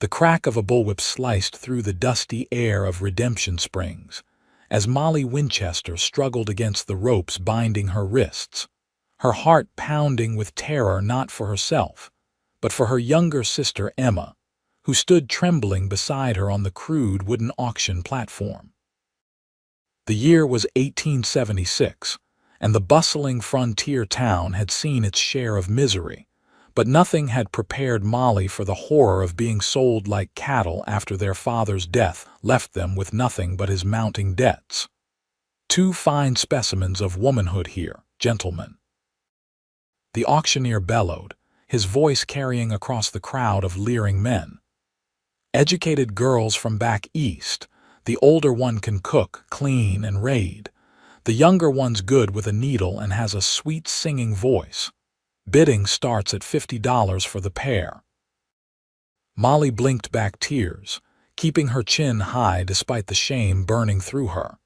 The crack of a bullwhip sliced through the dusty air of Redemption Springs, as Molly Winchester struggled against the ropes binding her wrists, her heart pounding with terror not for herself, but for her younger sister Emma, who stood trembling beside her on the crude wooden auction platform. The year was 1876, and the bustling frontier town had seen its share of misery, but nothing had prepared Molly for the horror of being sold like cattle after their father's death left them with nothing but his mounting debts. "Two fine specimens of womanhood here, gentlemen," the auctioneer bellowed, his voice carrying across the crowd of leering men. "Educated girls from back east. The older one can cook, clean, and raid. The younger one's good with a needle and has a sweet singing voice. Bidding starts at $50 for the pair." Molly blinked back tears, keeping her chin high despite the shame burning through her.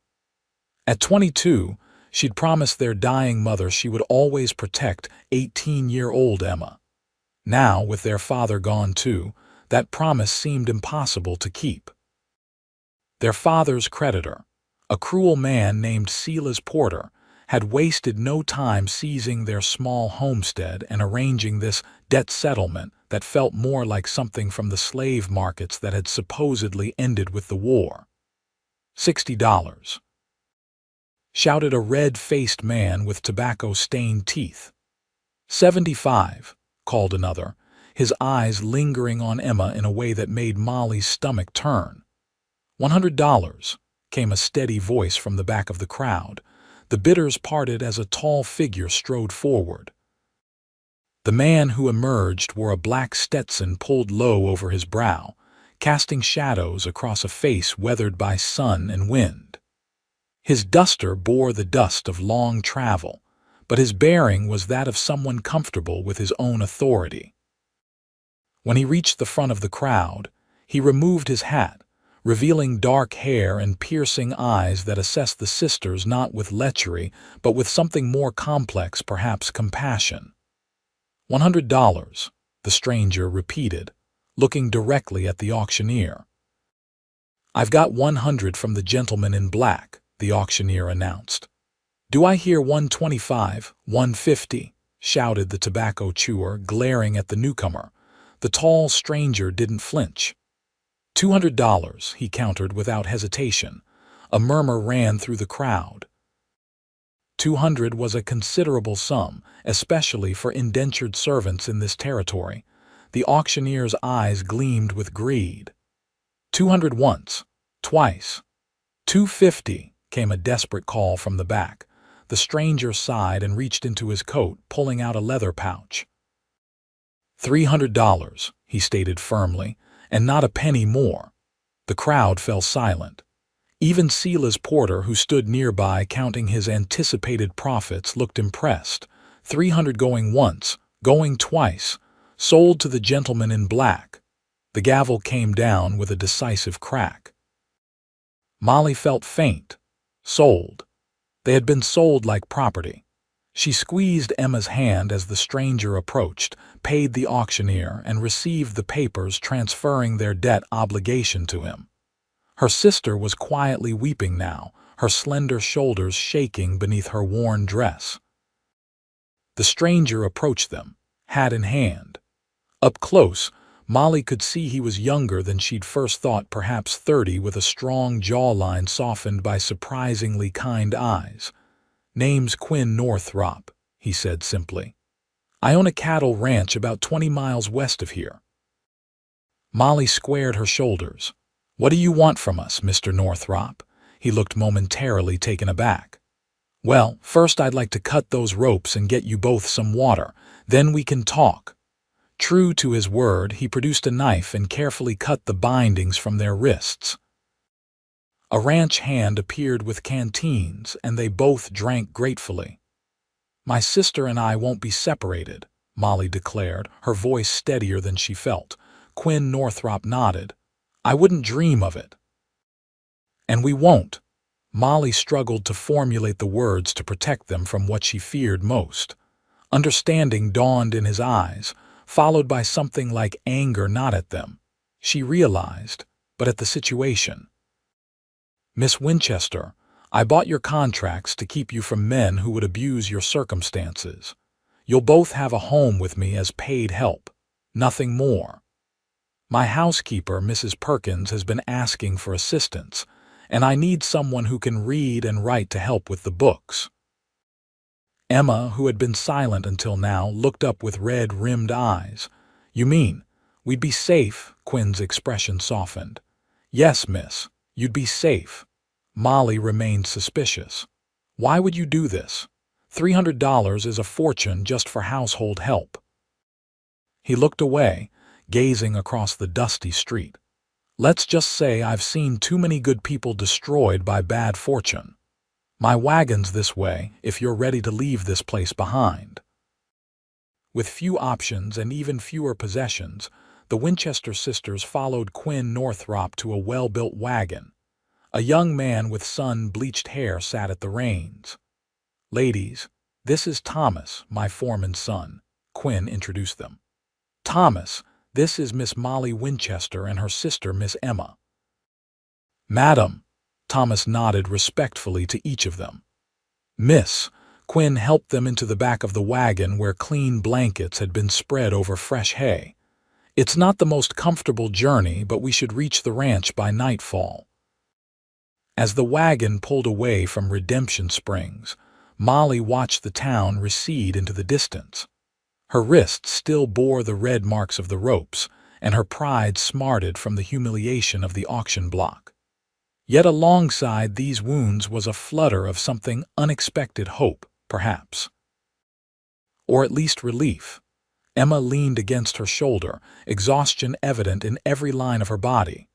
At 22, she'd promised their dying mother she would always protect 18-year-old Emma. Now, with their father gone too, that promise seemed impossible to keep. Their father's creditor, a cruel man named Silas Porter, had wasted no time seizing their small homestead and arranging this debt settlement that felt more like something from the slave markets that had supposedly ended with the war. $60, shouted a red-faced man with tobacco-stained teeth. 75, called another, his eyes lingering on Emma in a way that made Molly's stomach turn. $100, came a steady voice from the back of the crowd. The bidders parted as a tall figure strode forward. The man who emerged wore a black Stetson pulled low over his brow, casting shadows across a face weathered by sun and wind. His duster bore the dust of long travel, but his bearing was that of someone comfortable with his own authority. When he reached the front of the crowd, he removed his hat, revealing dark hair and piercing eyes that assessed the sisters not with lechery, but with something more complex, perhaps compassion. $100, the stranger repeated, looking directly at the auctioneer. "I've got 100 from the gentleman in black," the auctioneer announced. "Do I hear 125, 150? Shouted the tobacco chewer, glaring at the newcomer. The tall stranger didn't flinch. $200, he countered without hesitation. A murmur ran through the crowd. 200 was a considerable sum, especially for indentured servants in this territory. The auctioneer's eyes gleamed with greed. 200 once, twice. 250, came a desperate call from the back. The stranger sighed and reached into his coat, pulling out a leather pouch. $300, he stated firmly, and not a penny more. The crowd fell silent. Even Silas Porter, who stood nearby counting his anticipated profits, looked impressed. 300 going once, going twice, sold to the gentleman in black. The gavel came down with a decisive crack. Molly felt faint. Sold. They had been sold like property. She squeezed Emma's hand as the stranger approached, paid the auctioneer, and received the papers transferring their debt obligation to him. Her sister was quietly weeping now, her slender shoulders shaking beneath her worn dress. The stranger approached them, hat in hand. Up close, Molly could see he was younger than she'd first thought, perhaps 30, with a strong jawline softened by surprisingly kind eyes. "Name's Quinn Northrop," he said simply. "I own a cattle ranch about 20 miles west of here." Molly squared her shoulders. "What do you want from us, Mr. Northrop?" He looked momentarily taken aback. "Well, first I'd like to cut those ropes and get you both some water. Then we can talk." True to his word, he produced a knife and carefully cut the bindings from their wrists. A ranch hand appeared with canteens, and they both drank gratefully. "My sister and I won't be separated," Molly declared, her voice steadier than she felt. Quinn Northrop nodded. "I wouldn't dream of it." "And we won't." Molly struggled to formulate the words to protect them from what she feared most. Understanding dawned in his eyes, followed by something like anger, not at them, She realized, but at the situation. Miss Winchester, I bought your contracts to keep you from men who would abuse your circumstances. You'll both have a home with me as paid help. Nothing more. My housekeeper, Mrs. Perkins, has been asking for assistance, and I need someone who can read and write to help with the books. Emma, who had been silent until now, looked up with red-rimmed eyes. You mean, we'd be safe? Quinn's expression softened. Yes, miss, you'd be safe. Molly remained suspicious. Why would you do this? $300 is a fortune just for household help. He looked away, gazing across the dusty street. Let's just say I've seen too many good people destroyed by bad fortune. My wagon's this way if you're ready to leave this place behind. With few options and even fewer possessions, the Winchester sisters followed Quinn Northrop to a well-built wagon. A young man with sun-bleached hair sat at the reins. Ladies, this is Thomas, my foreman's son, Quinn introduced them. Thomas, this is Miss Molly Winchester and her sister Miss Emma. Madam, Thomas nodded respectfully to each of them. Miss, Quinn helped them into the back of the wagon where clean blankets had been spread over fresh hay. It's not the most comfortable journey, but we should reach the ranch by nightfall. As the wagon pulled away from Redemption Springs, Molly watched the town recede into the distance. Her wrists still bore the red marks of the ropes, and her pride smarted from the humiliation of the auction block. Yet alongside these wounds was a flutter of something unexpected, hope, perhaps. Or at least relief. Emma leaned against her shoulder, exhaustion evident in every line of her body.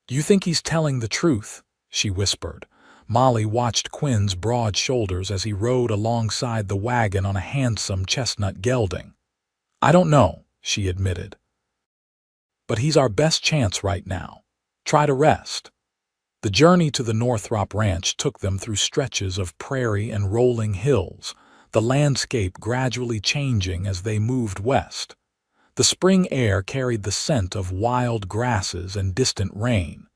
Do you think he's telling the truth? She whispered. Molly watched Quinn's broad shoulders as he rode alongside the wagon on a handsome chestnut gelding. I don't know, she admitted. But he's our best chance right now. Try to rest. The journey to the Northrop Ranch took them through stretches of prairie and rolling hills, the landscape gradually changing as they moved west. The spring air carried the scent of wild grasses and distant rain.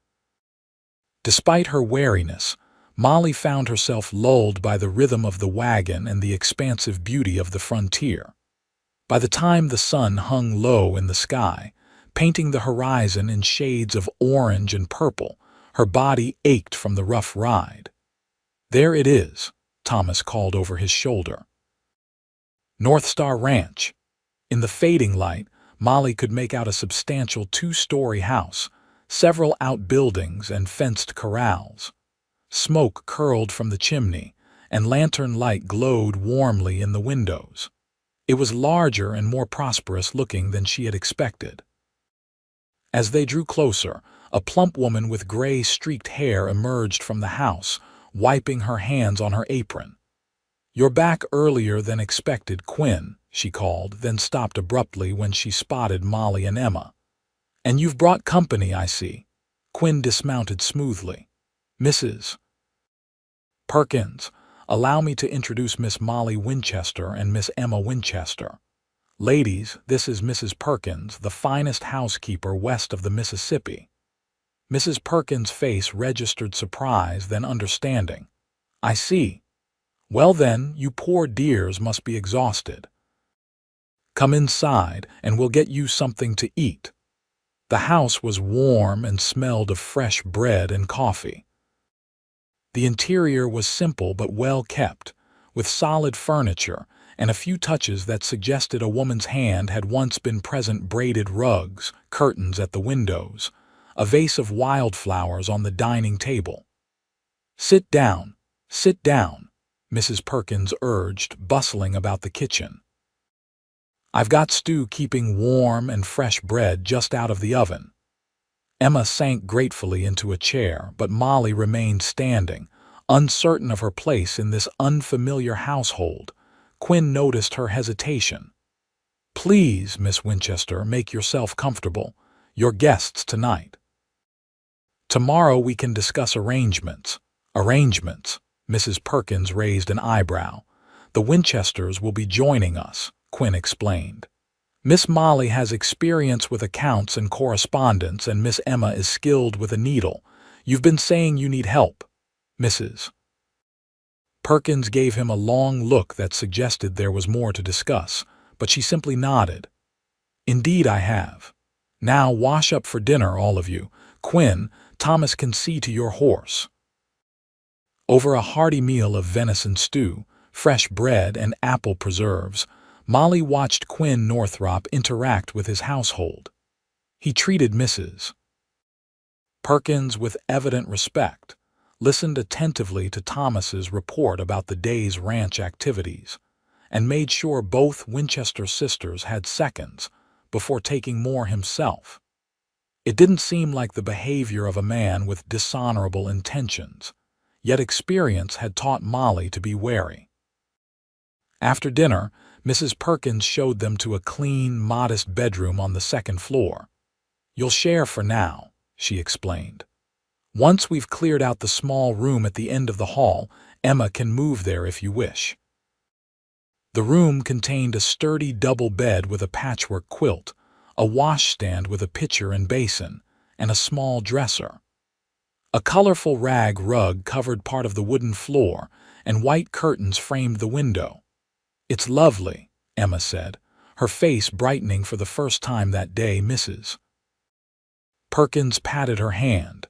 Despite her wariness, Molly found herself lulled by the rhythm of the wagon and the expansive beauty of the frontier. By the time the sun hung low in the sky, painting the horizon in shades of orange and purple, her body ached from the rough ride. There it is, Thomas called over his shoulder. North Star Ranch. In the fading light, Molly could make out a substantial two-story house, several outbuildings and fenced corrals. Smoke curled from the chimney, and lantern light glowed warmly in the windows. It was larger and more prosperous-looking than she had expected. As they drew closer, a plump woman with gray-streaked hair emerged from the house, wiping her hands on her apron. You're back earlier than expected, Quinn, she called, then stopped abruptly when she spotted Molly and Emma. And you've brought company, I see. Quinn dismounted smoothly. Mrs. Perkins, allow me to introduce Miss Molly Winchester and Miss Emma Winchester. Ladies, this is Mrs. Perkins, the finest housekeeper west of the Mississippi. Mrs. Perkins' face registered surprise, then understanding. I see. Well then, you poor dears must be exhausted. Come inside, and we'll get you something to eat. The house was warm and smelled of fresh bread and coffee. The interior was simple but well kept, with solid furniture and a few touches that suggested a woman's hand had once been present: braided rugs, curtains at the windows, a vase of wildflowers on the dining table. Sit down, Mrs. Perkins urged, bustling about the kitchen. I've got stew keeping warm and fresh bread just out of the oven. Emma sank gratefully into a chair, but Molly remained standing, uncertain of her place in this unfamiliar household. Quinn noticed her hesitation. Please, Miss Winchester, make yourself comfortable. You're guests tonight. Tomorrow we can discuss arrangements. Arrangements? Mrs. Perkins raised an eyebrow. The Winchesters will be joining us, Quinn explained. Miss Molly has experience with accounts and correspondence, and Miss Emma is skilled with a needle. You've been saying you need help, Mrs. Perkins gave him a long look that suggested there was more to discuss, but she simply nodded. Indeed I have. Now wash up for dinner, all of you. Quinn, Thomas can see to your horse. Over a hearty meal of venison stew, fresh bread, and apple preserves, Molly watched Quinn Northrop interact with his household. He treated Mrs. Perkins with evident respect, listened attentively to Thomas's report about the day's ranch activities, and made sure both Winchester sisters had seconds before taking more himself. It didn't seem like the behavior of a man with dishonorable intentions, yet experience had taught Molly to be wary. After dinner, Mrs. Perkins showed them to a clean, modest bedroom on the second floor. You'll share for now, she explained. Once we've cleared out the small room at the end of the hall, Emma can move there if you wish. The room contained a sturdy double bed with a patchwork quilt, a washstand with a pitcher and basin, and a small dresser. A colorful rag rug covered part of the wooden floor, and white curtains framed the window. It's lovely, Emma said, her face brightening for the first time that day. Mrs. Perkins patted her hand.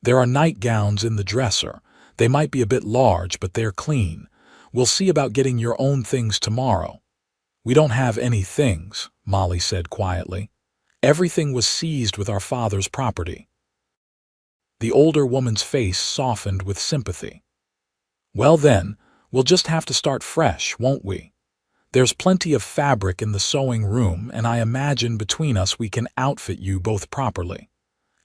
There are nightgowns in the dresser. They might be a bit large, but they're clean. We'll see about getting your own things tomorrow. We don't have any things, Molly said quietly. Everything was seized with our father's property. The older woman's face softened with sympathy. Well then, we'll just have to start fresh, won't we? There's plenty of fabric in the sewing room, and I imagine between us we can outfit you both properly.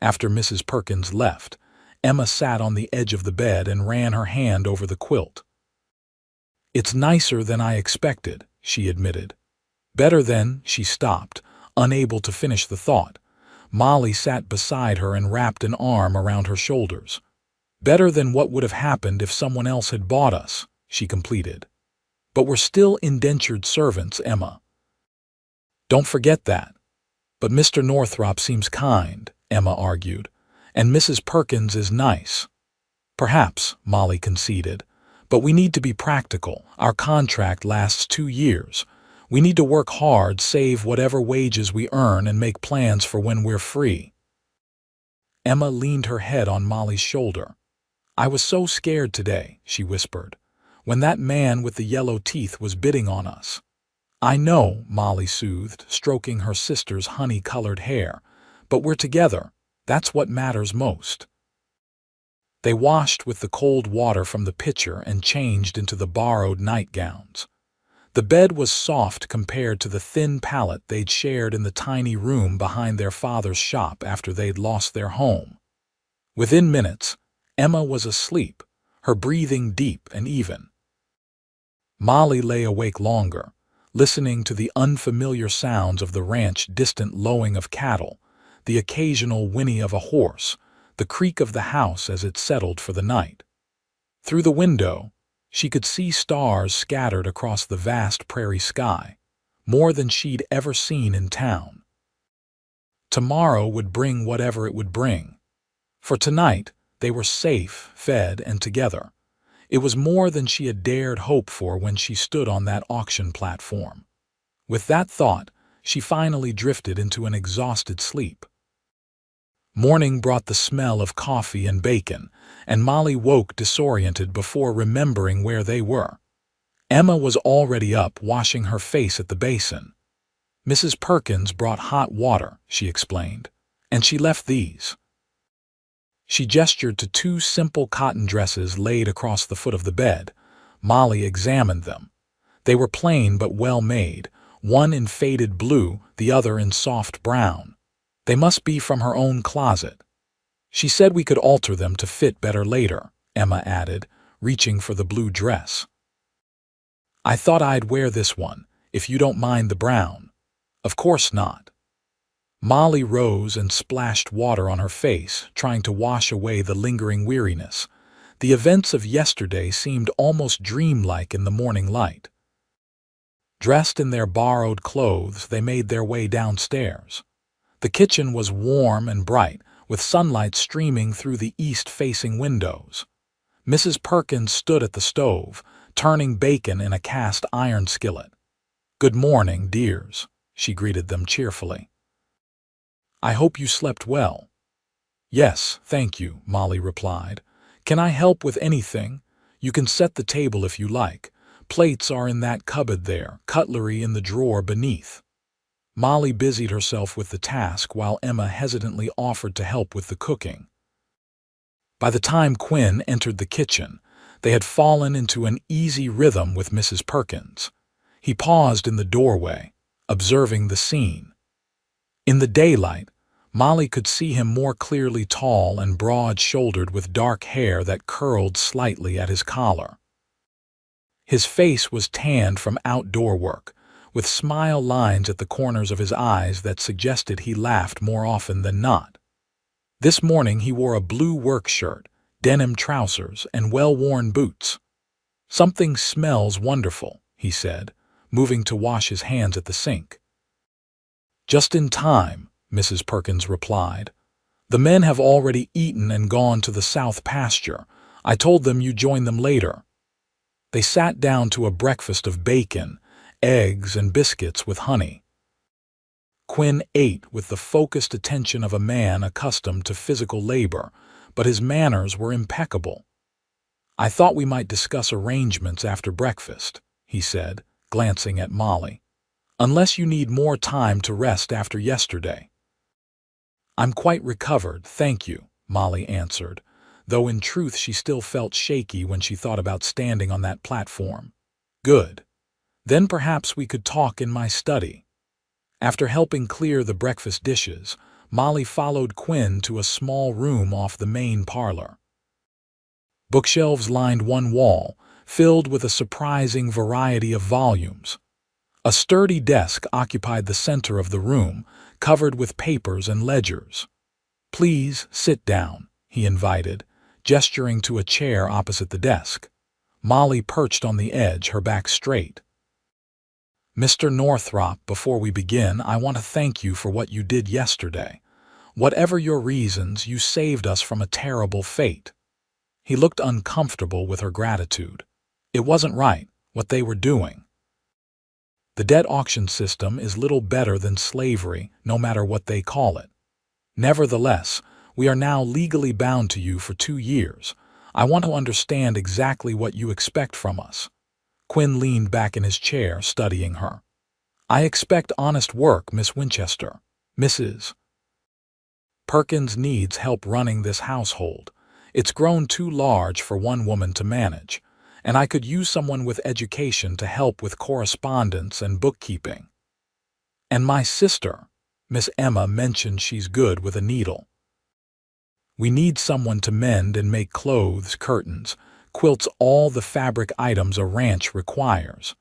After Mrs. Perkins left, Emma sat on the edge of the bed and ran her hand over the quilt. It's nicer than I expected, she admitted. Better than, she stopped, unable to finish the thought. Molly sat beside her and wrapped an arm around her shoulders. Better than what would have happened if someone else had bought us, she completed. But we're still indentured servants, Emma. Don't forget that. But Mr. Northrop seems kind, Emma argued, and Mrs. Perkins is nice. Perhaps, Molly conceded, but we need to be practical. Our contract lasts 2 years. We need to work hard, save whatever wages we earn, and make plans for when we're free. Emma leaned her head on Molly's shoulder. I was so scared today, she whispered, when that man with the yellow teeth was bidding on us. I know, Molly soothed, stroking her sister's honey-colored hair, but we're together. That's what matters most. They washed with the cold water from the pitcher and changed into the borrowed nightgowns. The bed was soft compared to the thin pallet they'd shared in the tiny room behind their father's shop after they'd lost their home. Within minutes, Emma was asleep, her breathing deep and even. Molly lay awake longer, listening to the unfamiliar sounds of the ranch, distant lowing of cattle, the occasional whinny of a horse, the creak of the house as it settled for the night. Through the window, she could see stars scattered across the vast prairie sky, more than she'd ever seen in town. Tomorrow would bring whatever it would bring. For tonight, they were safe, fed, and together. It was more than she had dared hope for when she stood on that auction platform. With that thought, she finally drifted into an exhausted sleep. Morning brought the smell of coffee and bacon, and Molly woke disoriented before remembering where they were. Emma was already up, washing her face at the basin. Mrs. Perkins brought hot water, she explained, and she left these. She gestured to 2 simple cotton dresses laid across the foot of the bed. Molly examined them. They were plain but well made, one in faded blue, the other in soft brown. They must be from her own closet. She said we could alter them to fit better later, Emma added, reaching for the blue dress. I thought I'd wear this one, if you don't mind the brown. Of course not. Molly rose and splashed water on her face, trying to wash away the lingering weariness. The events of yesterday seemed almost dreamlike in the morning light. Dressed in their borrowed clothes, they made their way downstairs. The kitchen was warm and bright, with sunlight streaming through the east-facing windows. Mrs. Perkins stood at the stove, turning bacon in a cast-iron skillet. "Good morning, dears," she greeted them cheerfully. "I hope you slept well." "Yes, thank you," Molly replied. "Can I help with anything? You can set the table if you like. Plates are in that cupboard there, cutlery in the drawer beneath." Molly busied herself with the task while Emma hesitantly offered to help with the cooking. By the time Quinn entered the kitchen, they had fallen into an easy rhythm with Mrs. Perkins. He paused in the doorway, observing the scene. In the daylight, Molly could see him more clearly, tall and broad-shouldered with dark hair that curled slightly at his collar. His face was tanned from outdoor work, with smile lines at the corners of his eyes that suggested he laughed more often than not. This morning he wore a blue work shirt, denim trousers, and well-worn boots. "Something smells wonderful," he said, moving to wash his hands at the sink. "Just in time," Mrs. Perkins replied. "The men have already eaten and gone to the south pasture. I told them you'd join them later." They sat down to a breakfast of bacon, eggs, and biscuits with honey. Quinn ate with the focused attention of a man accustomed to physical labor, but his manners were impeccable. "I thought we might discuss arrangements after breakfast," he said, glancing at Molly. "Unless you need more time to rest after yesterday." "I'm quite recovered, thank you," Molly answered, though in truth she still felt shaky when she thought about standing on that platform. "Good. Then perhaps we could talk in my study." After helping clear the breakfast dishes, Molly followed Quinn to a small room off the main parlor. Bookshelves lined one wall, filled with a surprising variety of volumes. A sturdy desk occupied the center of the room, covered with papers and ledgers. "Please sit down," he invited, gesturing to a chair opposite the desk. Molly perched on the edge, her back straight. "Mr. Northrop, before we begin, I want to thank you for what you did yesterday. Whatever your reasons, you saved us from a terrible fate." He looked uncomfortable with her gratitude. It wasn't right, what they were doing. "The debt auction system is little better than slavery, no matter what they call it. Nevertheless, we are now legally bound to you for 2 years. I want to understand exactly what you expect from us." Quinn leaned back in his chair, studying her. "I expect honest work, Miss Winchester. Mrs. Perkins needs help running this household. It's grown too large for one woman to manage, and I could use someone with education to help with correspondence and bookkeeping. And my sister, Miss Emma, mentioned she's good with a needle. We need someone to mend and make clothes, curtains, quilts, all the fabric items a ranch requires.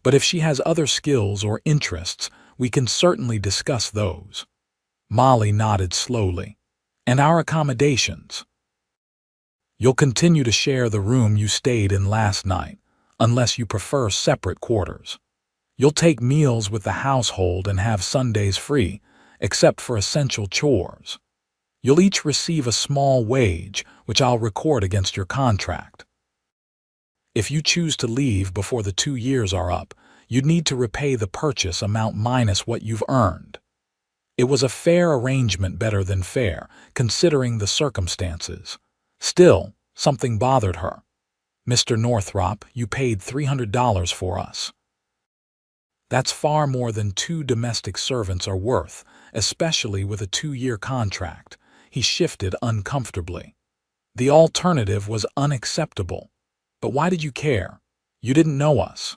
But if she has other skills or interests, we can certainly discuss those." Molly nodded slowly. "And our accommodations? You'll continue to share the room you stayed in last night, unless you prefer separate quarters. You'll take meals with the household and have Sundays free, except for essential chores. You'll each receive a small wage, which I'll record against your contract. If you choose to leave before the 2 years are up, you'd need to repay the purchase amount minus what you've earned." It was a fair arrangement, better than fair, considering the circumstances. Still, something bothered her. "Mr. Northrop, you paid $300 for us. That's far more than 2 domestic servants are worth, especially with a 2-year contract." He shifted uncomfortably. "The alternative was unacceptable. But why did you care? You didn't know us."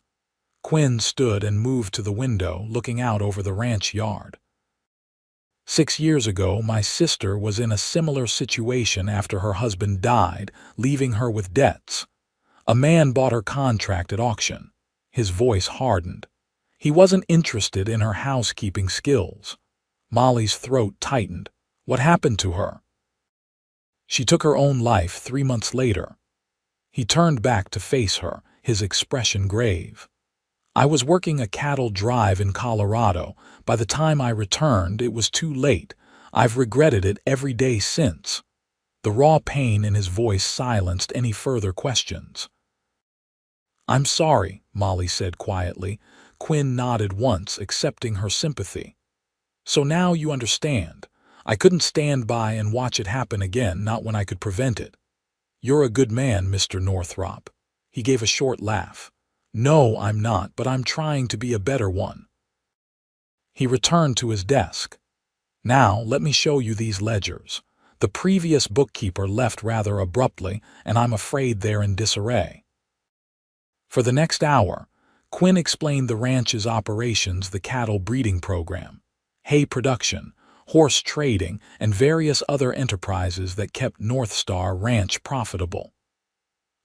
Quinn stood and moved to the window, looking out over the ranch yard. 6 years ago, my sister was in a similar situation after her husband died, leaving her with debts. A man bought her contract at auction." His voice hardened. "He wasn't interested in her housekeeping skills." Molly's throat tightened. "What happened to her?" "She took her own life 3 months later." He turned back to face her, his expression grave. I was working a cattle drive in Colorado. By the time I returned, it was too late. I've regretted it every day since." The raw pain in his voice silenced any further questions. "I'm sorry," Molly said quietly. Quinn nodded once, accepting her sympathy. "So now you understand. I couldn't stand by and watch it happen again, not when I could prevent it." "You're a good man, Mr. Northrop." He gave a short laugh. "No, I'm not, but I'm trying to be a better one." He returned to his desk. "Now, let me show you these ledgers. The previous bookkeeper left rather abruptly, and I'm afraid they're in disarray." For the next hour, Quinn explained the ranch's operations, the cattle breeding program, hay production, horse trading, and various other enterprises that kept North Star Ranch profitable.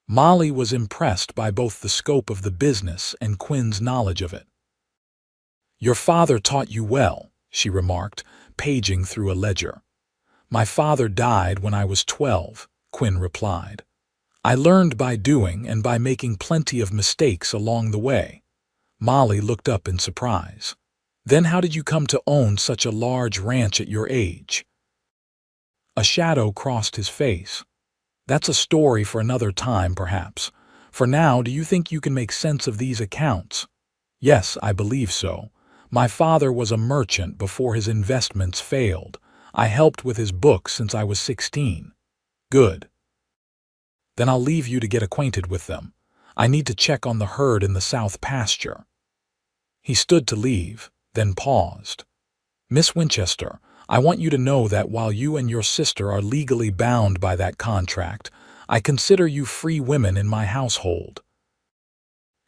Molly was impressed by both the scope of the business and Quinn's knowledge of it. "Your father taught you well," she remarked, paging through a ledger. "My father died when I was 12, Quinn replied. "I learned by doing and by making plenty of mistakes along the way." Molly looked up in surprise. "Then how did you come to own such a large ranch at your age?" A shadow crossed his face. "That's a story for another time, perhaps. For now, do you think you can make sense of these accounts?" "Yes, I believe so. My father was a merchant before his investments failed. I helped with his books since I was 16. "Good. Then I'll leave you to get acquainted with them. I need to check on the herd in the south pasture." He stood to leave, then paused. "Miss Winchester, I want you to know that while you and your sister are legally bound by that contract, I consider you free women in my household.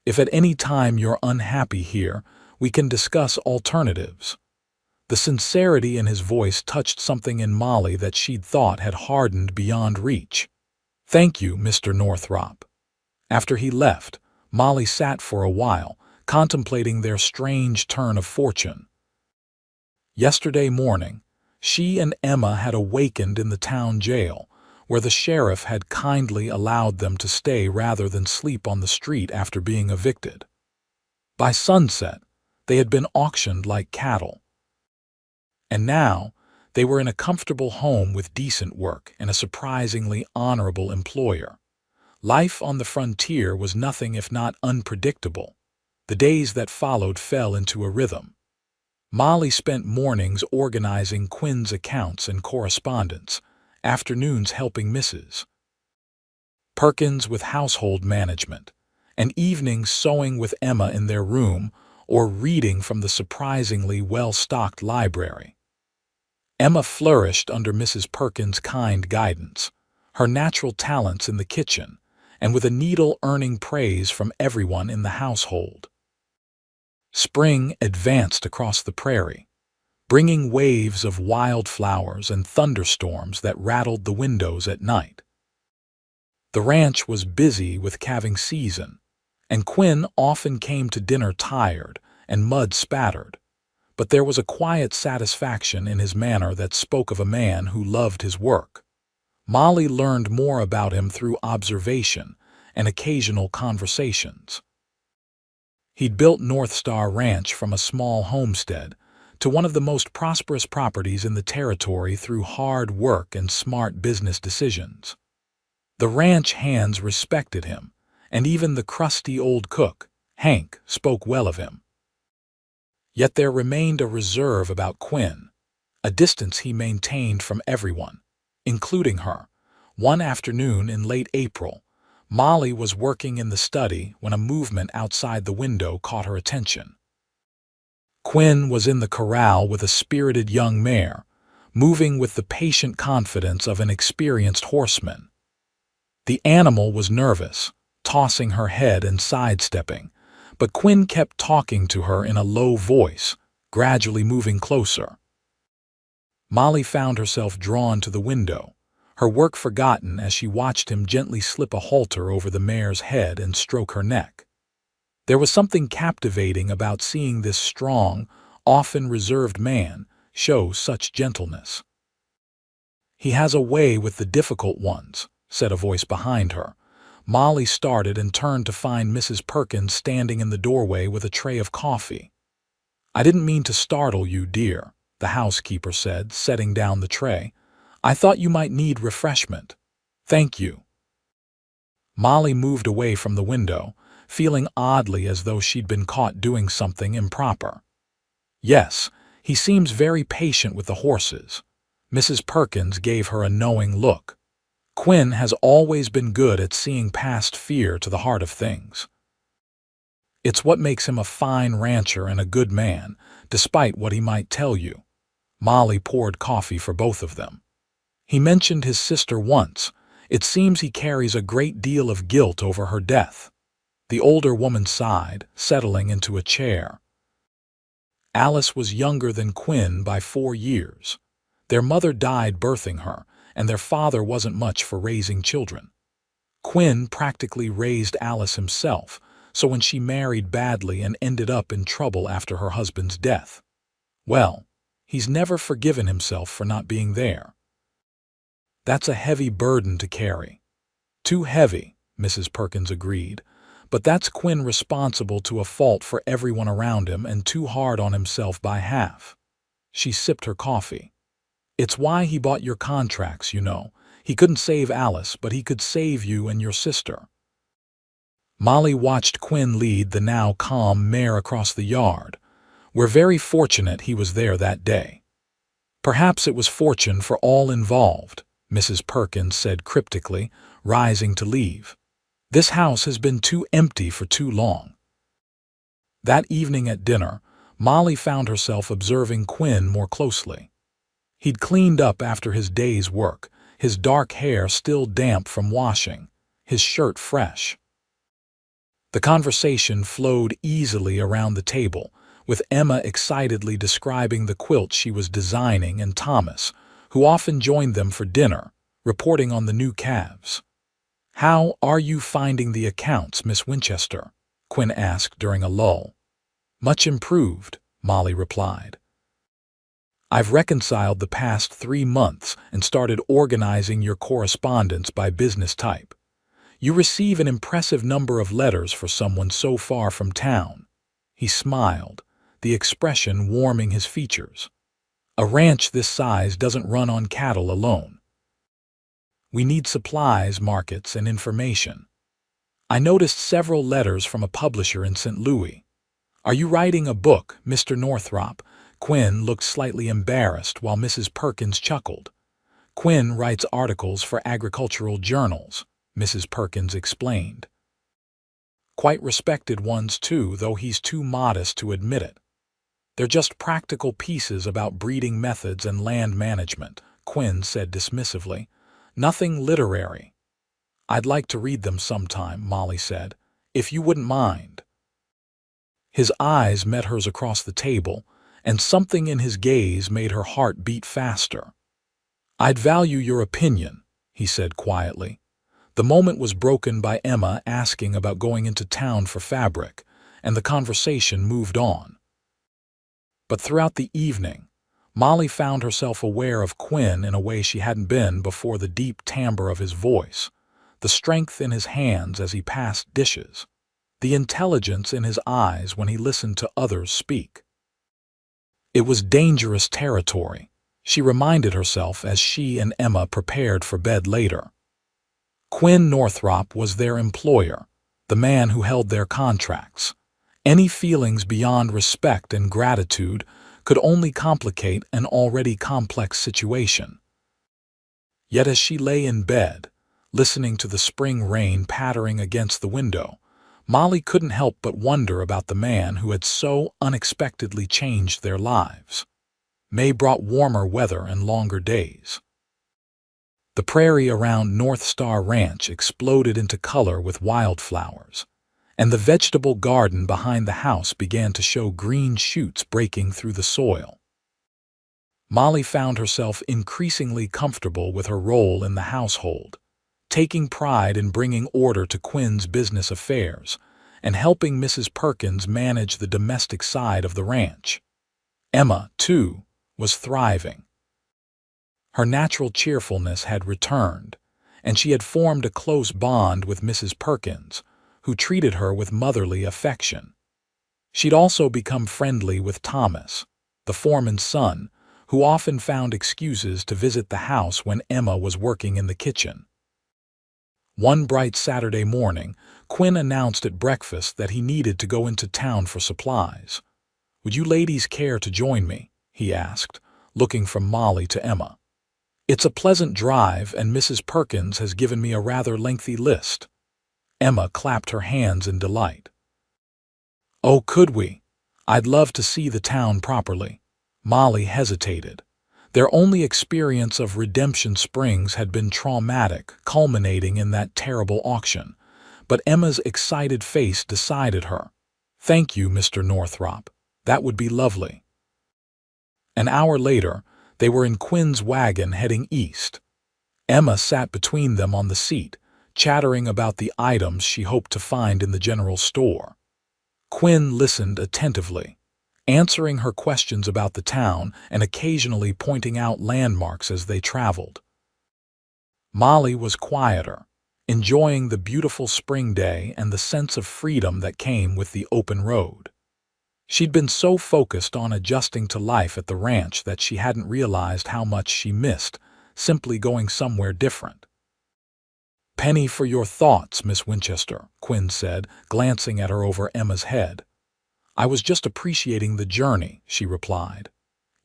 If at any time you're unhappy here, we can discuss alternatives." The sincerity in his voice touched something in Molly that she'd thought had hardened beyond reach. "Thank you, Mr. Northrop." After he left, Molly sat for a while, contemplating their strange turn of fortune. Yesterday morning, she and Emma had awakened in the town jail, where the sheriff had kindly allowed them to stay rather than sleep on the street after being evicted. By sunset, they had been auctioned like cattle. And now, they were in a comfortable home with decent work and a surprisingly honorable employer. Life on the frontier was nothing if not unpredictable. The days that followed fell into a rhythm. Molly spent mornings organizing Quinn's accounts and correspondence, afternoons helping Mrs. Perkins with household management, and evenings sewing with Emma in their room or reading from the surprisingly well-stocked library. Emma flourished under Mrs. Perkins' kind guidance, her natural talents in the kitchen, and with a needle earning praise from everyone in the household. Spring advanced across the prairie, bringing waves of wildflowers and thunderstorms that rattled the windows at night. The ranch was busy with calving season, and Quinn often came to dinner tired and mud-spattered, but there was a quiet satisfaction in his manner that spoke of a man who loved his work. Molly learned more about him through observation and occasional conversations. He'd built North Star Ranch from a small homestead to one of the most prosperous properties in the territory through hard work and smart business decisions. The ranch hands respected him, and even the crusty old cook, Hank, spoke well of him. Yet there remained a reserve about Quinn, a distance he maintained from everyone, including her. One afternoon in late April, Molly was working in the study when a movement outside the window caught her attention. Quinn was in the corral with a spirited young mare, moving with the patient confidence of an experienced horseman. The animal was nervous, tossing her head and sidestepping, but Quinn kept talking to her in a low voice, gradually moving closer. Molly found herself drawn to the window, her work forgotten as she watched him gently slip a halter over the mare's head and stroke her neck. There was something captivating about seeing this strong, often reserved man show such gentleness. "He has a way with the difficult ones," said a voice behind her. Molly started and turned to find Mrs. Perkins standing in the doorway with a tray of coffee. "I didn't mean to startle you, dear," the housekeeper said, setting down the tray. "I thought you might need refreshment." "Thank you." Molly moved away from the window, feeling oddly as though she'd been caught doing something improper. "Yes, he seems very patient with the horses." Mrs. Perkins gave her a knowing look. "Quinn has always been good at seeing past fear to the heart of things. It's what makes him a fine rancher and a good man, despite what he might tell you." Molly poured coffee for both of them. "He mentioned his sister once. It seems he carries a great deal of guilt over her death." The older woman sighed, settling into a chair. Alice was younger than Quinn by 4 years. Their mother died birthing her, and their father wasn't much for raising children. Quinn practically raised Alice himself, so when she married badly and ended up in trouble after her husband's death, well, he's never forgiven himself for not being there. That's a heavy burden to carry. "Too heavy," Mrs. Perkins agreed, "but that's Quinn responsible to a fault for everyone around him and too hard on himself by half." She sipped her coffee. "It's why he bought your contracts, you know. He couldn't save Alice, but he could save you and your sister." Molly watched Quinn lead the now calm mare across the yard. "We're very fortunate he was there that day." "Perhaps it was fortune for all involved," Mrs. Perkins said cryptically, rising to leave. "This house has been too empty for too long." That evening at dinner, Molly found herself observing Quinn more closely. He'd cleaned up after his day's work, his dark hair still damp from washing, his shirt fresh. The conversation flowed easily around the table, with Emma excitedly describing the quilt she was designing and Thomas, who often joined them for dinner, reporting on the new calves. "How are you finding the accounts, Miss Winchester?" Quinn asked during a lull. "Much improved," Molly replied. "I've reconciled the past 3 months and started organizing your correspondence by business type. You receive an impressive number of letters for someone so far from town." He smiled, the expression warming his features. "A ranch this size doesn't run on cattle alone. We need supplies, markets, and information. I noticed several letters from a publisher in St. Louis. Are you writing a book, Mr. Northrop?" Quinn looked slightly embarrassed while Mrs. Perkins chuckled. "Quinn writes articles for agricultural journals," Mrs. Perkins explained. "Quite respected ones too, though he's too modest to admit it. They're just practical pieces about breeding methods and land management," Quinn said dismissively. "Nothing literary." "I'd like to read them sometime," Molly said, "if you wouldn't mind." His eyes met hers across the table, and something in his gaze made her heart beat faster. "I'd value your opinion," he said quietly. The moment was broken by Emma asking about going into town for fabric, and the conversation moved on. But throughout the evening, Molly found herself aware of Quinn in a way she hadn't been before: the deep timbre of his voice, the strength in his hands as he passed dishes, the intelligence in his eyes when he listened to others speak. It was dangerous territory, she reminded herself as she and Emma prepared for bed later. Quinn Northrop was their employer, the man who held their contracts. Any feelings beyond respect and gratitude could only complicate an already complex situation. Yet as she lay in bed, listening to the spring rain pattering against the window, Molly couldn't help but wonder about the man who had so unexpectedly changed their lives. May brought warmer weather and longer days. The prairie around North Star Ranch exploded into color with wildflowers, and the vegetable garden behind the house began to show green shoots breaking through the soil. Molly found herself increasingly comfortable with her role in the household, taking pride in bringing order to Quinn's business affairs and helping Mrs. Perkins manage the domestic side of the ranch. Emma, too, was thriving. Her natural cheerfulness had returned, and she had formed a close bond with Mrs. Perkins, who treated her with motherly affection. She'd also become friendly with Thomas, the foreman's son, who often found excuses to visit the house when Emma was working in the kitchen. One bright Saturday morning, Quinn announced at breakfast that he needed to go into town for supplies. "Would you ladies care to join me?" he asked, looking from Molly to Emma. "It's a pleasant drive, and Mrs. Perkins has given me a rather lengthy list." Emma clapped her hands in delight. "Oh, could we? I'd love to see the town properly." Molly hesitated. Their only experience of Redemption Springs had been traumatic, culminating in that terrible auction. But Emma's excited face decided her. "Thank you, Mr. Northrop. That would be lovely." An hour later, they were in Quinn's wagon heading east. Emma sat between them on the seat, chattering about the items she hoped to find in the general store. Quinn listened attentively, answering her questions about the town and occasionally pointing out landmarks as they traveled. Molly was quieter, enjoying the beautiful spring day and the sense of freedom that came with the open road. She'd been so focused on adjusting to life at the ranch that she hadn't realized how much she missed simply going somewhere different. "Penny for your thoughts, Miss Winchester," Quinn said, glancing at her over Emma's head. "I was just appreciating the journey," she replied.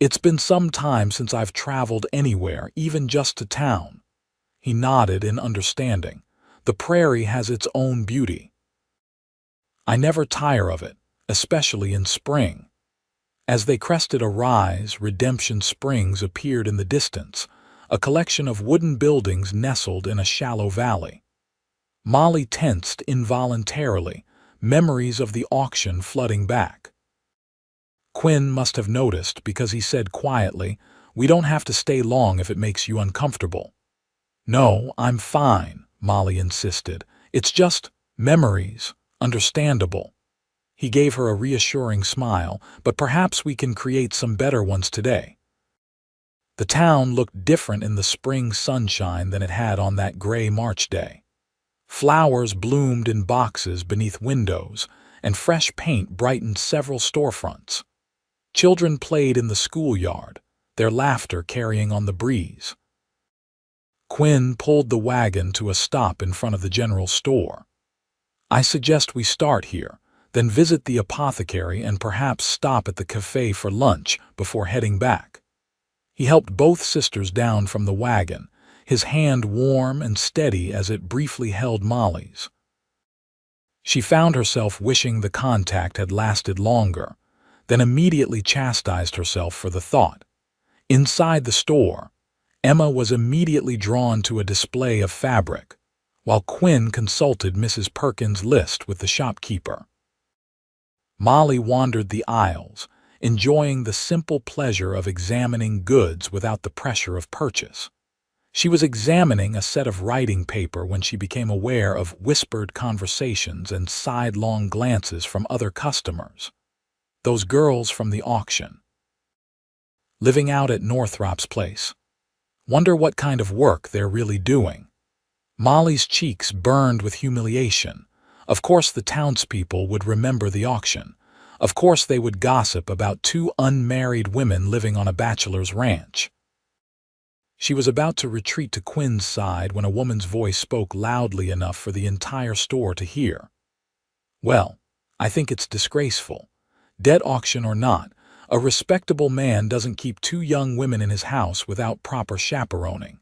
"It's been some time since I've traveled anywhere, even just to town." He nodded in understanding. "The prairie has its own beauty. I never tire of it, especially in spring." As they crested a rise, Redemption Springs appeared in the distance, a collection of wooden buildings nestled in a shallow valley. Molly tensed involuntarily, memories of the auction flooding back. Quinn must have noticed because he said quietly, "We don't have to stay long if it makes you uncomfortable." "No, I'm fine," Molly insisted. "It's just memories, understandable." He gave her a reassuring smile, "But perhaps we can create some better ones today." The town looked different in the spring sunshine than it had on that gray March day. Flowers bloomed in boxes beneath windows, and fresh paint brightened several storefronts. Children played in the schoolyard, their laughter carrying on the breeze. Quinn pulled the wagon to a stop in front of the general store. "I suggest we start here, then visit the apothecary and perhaps stop at the cafe for lunch before heading back." He helped both sisters down from the wagon, his hand warm and steady as it briefly held Molly's. She found herself wishing the contact had lasted longer, then immediately chastised herself for the thought. Inside the store, Emma was immediately drawn to a display of fabric, while Quinn consulted Mrs. Perkins' list with the shopkeeper. Molly wandered the aisles, enjoying the simple pleasure of examining goods without the pressure of purchase. She was examining a set of writing paper when she became aware of whispered conversations and sidelong glances from other customers. Those girls from the auction. Living out at Northrop's place. Wonder what kind of work they're really doing. Molly's cheeks burned with humiliation. Of course the townspeople would remember the auction. Of course they would gossip about two unmarried women living on a bachelor's ranch. She was about to retreat to Quinn's side when a woman's voice spoke loudly enough for the entire store to hear. "Well, I think it's disgraceful. Dead auction or not, a respectable man doesn't keep two young women in his house without proper chaperoning."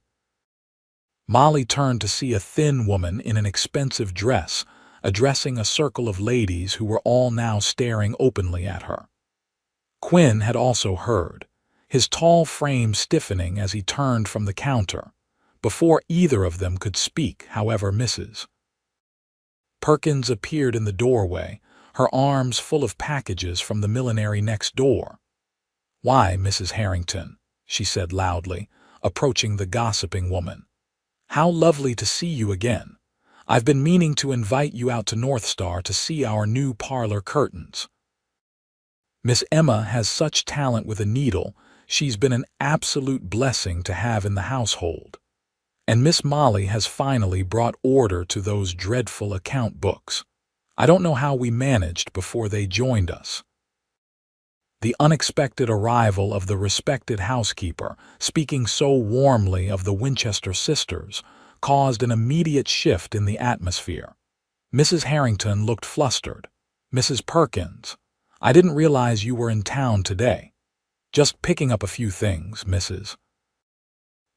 Molly turned to see a thin woman in an expensive dress, addressing a circle of ladies who were all now staring openly at her. Quinn had also heard, his tall frame stiffening as he turned from the counter. Before either of them could speak, however, Mrs. Perkins appeared in the doorway, her arms full of packages from the millinery next door. "Why, Mrs. Harrington," she said loudly, approaching the gossiping woman. "How lovely to see you again. I've been meaning to invite you out to North Star to see our new parlor curtains. Miss Emma has such talent with a needle, she's been an absolute blessing to have in the household." And Miss Molly has finally brought order to those dreadful account books. I don't know how we managed before they joined us." The unexpected arrival of the respected housekeeper, speaking so warmly of the Winchester sisters, caused an immediate shift in the atmosphere. Mrs. Harrington looked flustered. "Mrs. Perkins, I didn't realize you were in town today." "Just picking up a few things, Mrs."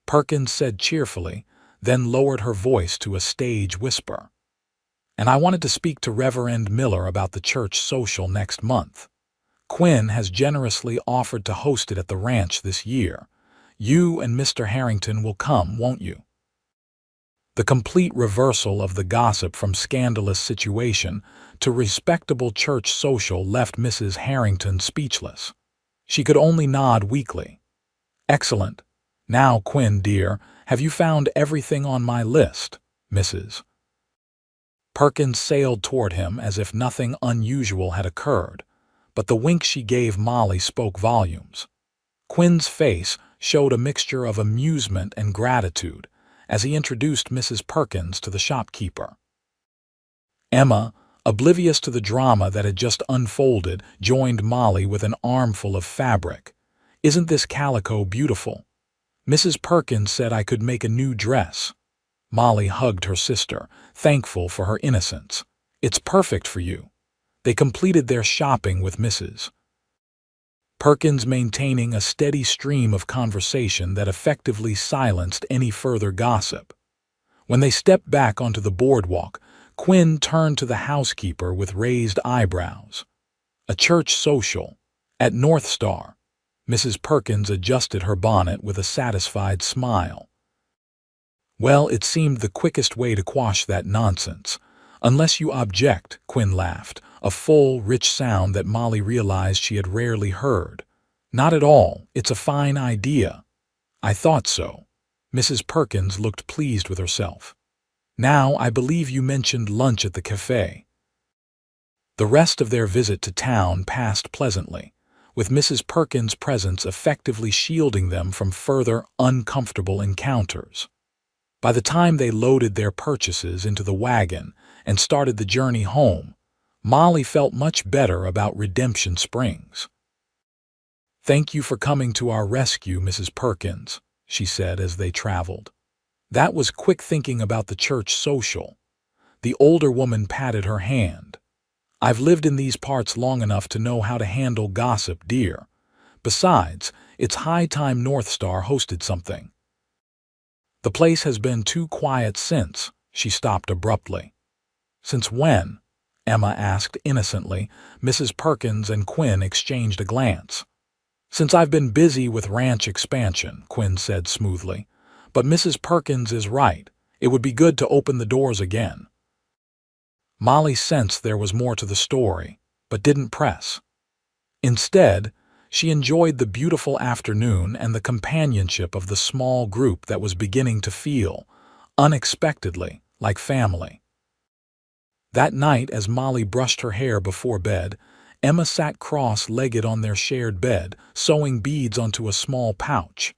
Perkins said cheerfully, then lowered her voice to a stage whisper. "And I wanted to speak to Reverend Miller about the church social next month. Quinn has generously offered to host it at the ranch this year. You and Mr. Harrington will come, won't you?" The complete reversal of the gossip from scandalous situation to respectable church social left Mrs. Harrington speechless. She could only nod weakly. "Excellent. Now, Quinn, dear, have you found everything on my list, Mrs.?" Perkins sailed toward him as if nothing unusual had occurred, but the wink she gave Molly spoke volumes. Quinn's face showed a mixture of amusement and gratitude as he introduced Mrs. Perkins to the shopkeeper. Emma, oblivious to the drama that had just unfolded, joined Molly with an armful of fabric. "Isn't this calico beautiful? Mrs. Perkins said I could make a new dress." Molly hugged her sister, thankful for her innocence. "It's perfect for you." They completed their shopping with Mrs. Perkins maintaining a steady stream of conversation that effectively silenced any further gossip. When they stepped back onto the boardwalk, Quinn turned to the housekeeper with raised eyebrows. "A church social at North Star." Mrs. Perkins adjusted her bonnet with a satisfied smile. "Well, it seemed the quickest way to quash that nonsense. Unless you object," Quinn laughed, a full, rich sound that Molly realized she had rarely heard. "Not at all. It's a fine idea." "I thought so." Mrs. Perkins looked pleased with herself. "Now, I believe you mentioned lunch at the cafe." The rest of their visit to town passed pleasantly, with Mrs. Perkins' presence effectively shielding them from further uncomfortable encounters. By the time they loaded their purchases into the wagon and started the journey home, Molly felt much better about Redemption Springs. "Thank you for coming to our rescue, Mrs. Perkins," she said as they traveled. "That was quick thinking about the church social." The older woman patted her hand. "I've lived in these parts long enough to know how to handle gossip, dear. Besides, it's high time North Star hosted something." "The place has been too quiet since," she stopped abruptly. "Since when?" Emma asked innocently. Mrs. Perkins and Quinn exchanged a glance. "Since I've been busy with ranch expansion," Quinn said smoothly. "But Mrs. Perkins is right. It would be good to open the doors again." Molly sensed there was more to the story, but didn't press. Instead, she enjoyed the beautiful afternoon and the companionship of the small group that was beginning to feel, unexpectedly, like family. That night, as Molly brushed her hair before bed, Emma sat cross-legged on their shared bed, sewing beads onto a small pouch.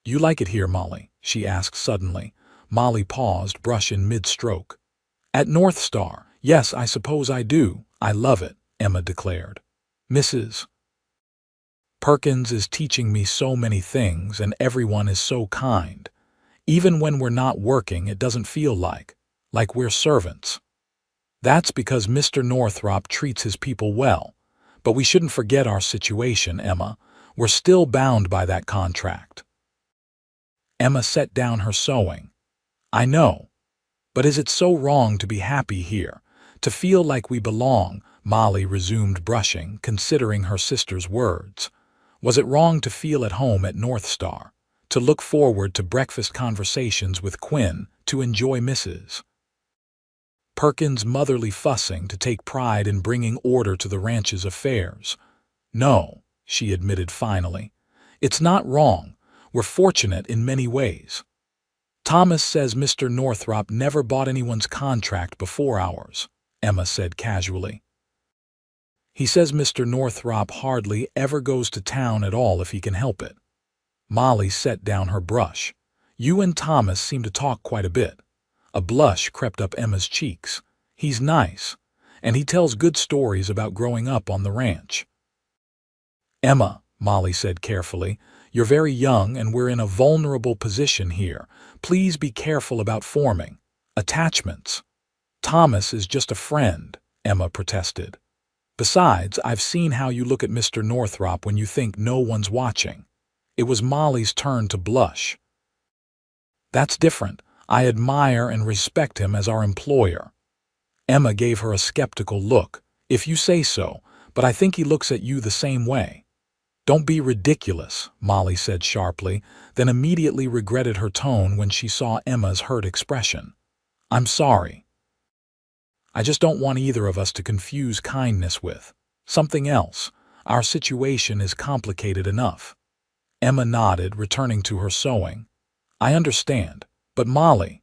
"You like it here, Molly?" she asked suddenly. Molly paused, brush in mid-stroke. "At North Star, yes, I suppose I do. I love it," Emma declared. "Mrs. Perkins is teaching me so many things, and everyone is so kind. Even when we're not working, it doesn't feel like we're servants. That's because Mr. Northrop treats his people well. But we shouldn't forget our situation, Emma. We're still bound by that contract." Emma set down her sewing. "I know. But is it so wrong to be happy here, to feel like we belong?" Molly resumed brushing, considering her sister's words. "Was it wrong to feel at home at North Star, to look forward to breakfast conversations with Quinn, to enjoy Mrs. Perkins' motherly fussing, to take pride in bringing order to the ranch's affairs?" "No," she admitted finally. "It's not wrong. We're fortunate in many ways. Thomas says Mr. Northrop never bought anyone's contract before ours," Emma said casually. "He says Mr. Northrop hardly ever goes to town at all if he can help it." Molly set down her brush. You and Thomas seem to talk quite a bit." A blush crept up Emma's cheeks. "He's nice, and he tells good stories about growing up on the ranch." "Emma," Molly said carefully, "you're very young and we're in a vulnerable position here. Please be careful about forming attachments." "Thomas is just a friend," Emma protested. "Besides, I've seen how you look at Mr. Northrop when you think no one's watching." It was Molly's turn to blush. "That's different. I admire and respect him as our employer." Emma gave her a skeptical look. "If you say so, but I think he looks at you the same way." "Don't be ridiculous," Molly said sharply, then immediately regretted her tone when she saw Emma's hurt expression. "I'm sorry. I just don't want either of us to confuse kindness with something else. Our situation is complicated enough." Emma nodded, returning to her sewing. "I understand. But Molly,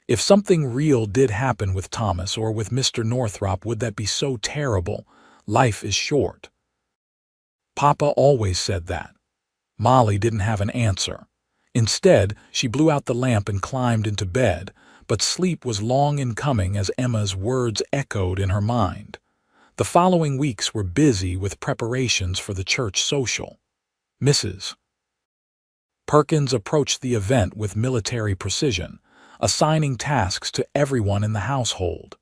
if something real did happen with Thomas or with Mr. Northrop, would that be so terrible? Life is short." "Papa always said that." Molly didn't have an answer. Instead, she blew out the lamp and climbed into bed, but sleep was long in coming as Emma's words echoed in her mind. The following weeks were busy with preparations for the church social. Mrs. Perkins approached the event with military precision, assigning tasks to everyone in the household.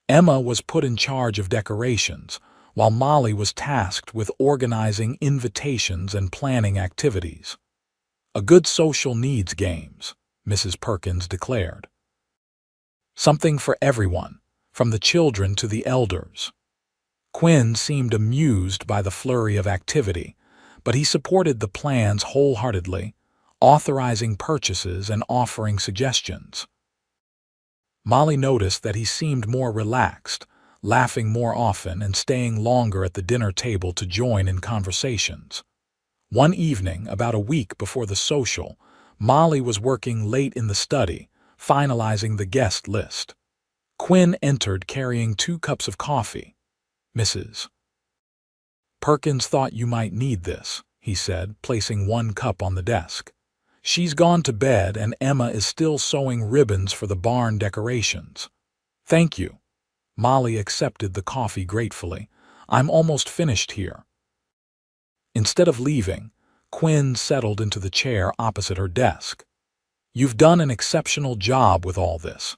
Emma was put in charge of decorations, while Molly was tasked with organizing invitations and planning activities. "A good social needs games," Mrs. Perkins declared. "Something for everyone, from the children to the elders." Quinn seemed amused by the flurry of activity, but he supported the plans wholeheartedly, authorizing purchases and offering suggestions. Molly noticed that he seemed more relaxed, laughing more often and staying longer at the dinner table to join in conversations. One evening, about a week before the social, Molly was working late in the study, finalizing the guest list. Quinn entered carrying 2 cups of coffee. "Mrs. Perkins thought you might need this," he said, placing 1 cup on the desk. "She's gone to bed and Emma is still sewing ribbons for the barn decorations." "Thank you." Molly accepted the coffee gratefully. "I'm almost finished here." Instead of leaving, Quinn settled into the chair opposite her desk. "You've done an exceptional job with all this.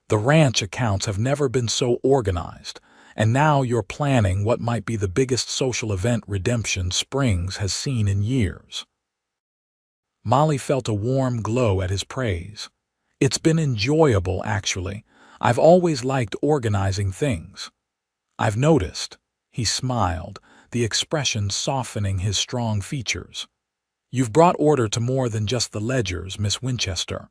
The ranch accounts have never been so organized, and now you're planning what might be the biggest social event Redemption Springs has seen in years." Molly felt a warm glow at his praise. "It's been enjoyable, actually. I've always liked organizing things." "I've noticed." He smiled, the expression softening his strong features. "You've brought order to more than just the ledgers, Miss Winchester.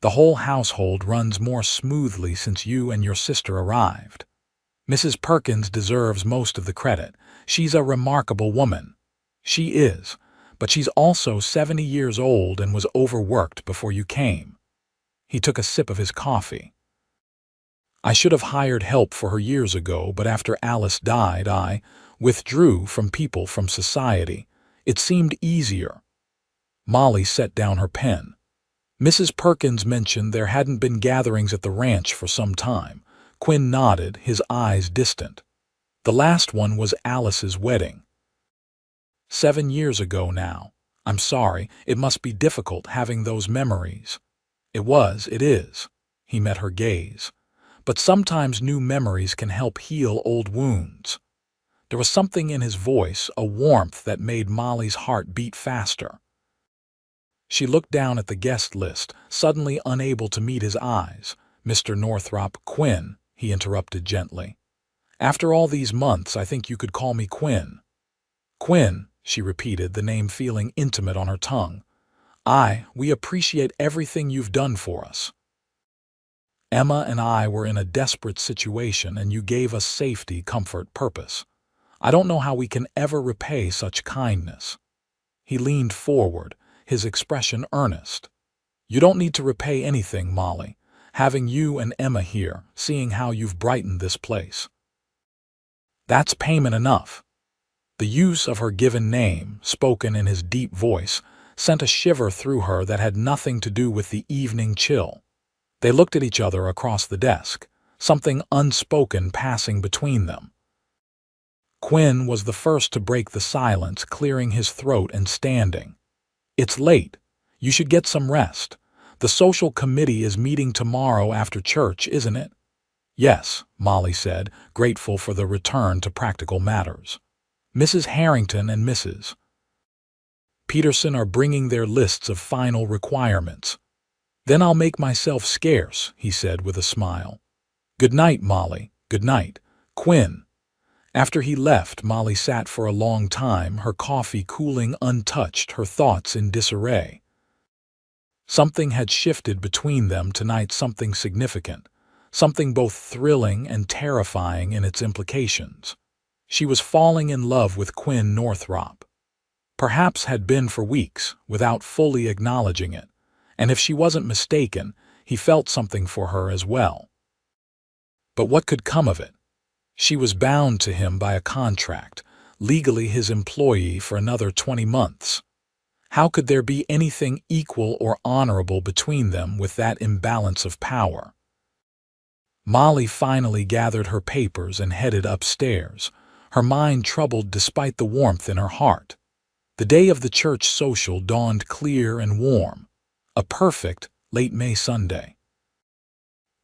The whole household runs more smoothly since you and your sister arrived." "Mrs. Perkins deserves most of the credit. She's a remarkable woman." "She is, but she's also 70 years old and was overworked before you came." He took a sip of his coffee. "I should have hired help for her years ago, but after Alice died, I withdrew from people from society. It seemed easier." Molly set down her pen. "Mrs. Perkins mentioned there hadn't been gatherings at the ranch for some time." Quinn nodded, his eyes distant. "The last one was Alice's wedding. 7 years ago now. I'm sorry, it must be difficult having those memories." It is." He met her gaze. "But sometimes new memories can help heal old wounds." There was something in his voice, a warmth that made Molly's heart beat faster. She looked down at the guest list, suddenly unable to meet his eyes. "Mr. Northrop." "Quinn," he interrupted gently. "After all these months, I think you could call me Quinn." "Quinn," she repeated, the name feeling intimate on her tongue. We appreciate everything you've done for us. Emma and I were in a desperate situation, and you gave us safety, comfort, purpose. I don't know how we can ever repay such kindness." He leaned forward, his expression earnest. "You don't need to repay anything, Molly. Having you and Emma here, seeing how you've brightened this place. That's payment enough." The use of her given name, spoken in his deep voice, sent a shiver through her that had nothing to do with the evening chill. They looked at each other across the desk, something unspoken passing between them. Quinn was the first to break the silence, clearing his throat and standing. "It's late. You should get some rest. The social committee is meeting tomorrow after church, isn't it?" "Yes," Molly said, grateful for the return to practical matters. "Mrs. Harrington and Mrs. Peterson are bringing their lists of final requirements. Then I'll make myself scarce," he said with a smile. "Good night, Molly. Good night, Quinn." After he left, Molly sat for a long time, her coffee cooling untouched, her thoughts in disarray. Something had shifted between them tonight, something significant, something both thrilling and terrifying in its implications. She was falling in love with Quinn Northrop. Perhaps had been for weeks, without fully acknowledging it, and if she wasn't mistaken, he felt something for her as well. But what could come of it? She was bound to him by a contract, legally his employee for another 20 months. How could there be anything equal or honorable between them with that imbalance of power? Molly finally gathered her papers and headed upstairs, her mind troubled despite the warmth in her heart. The day of the church social dawned clear and warm, a perfect late May Sunday.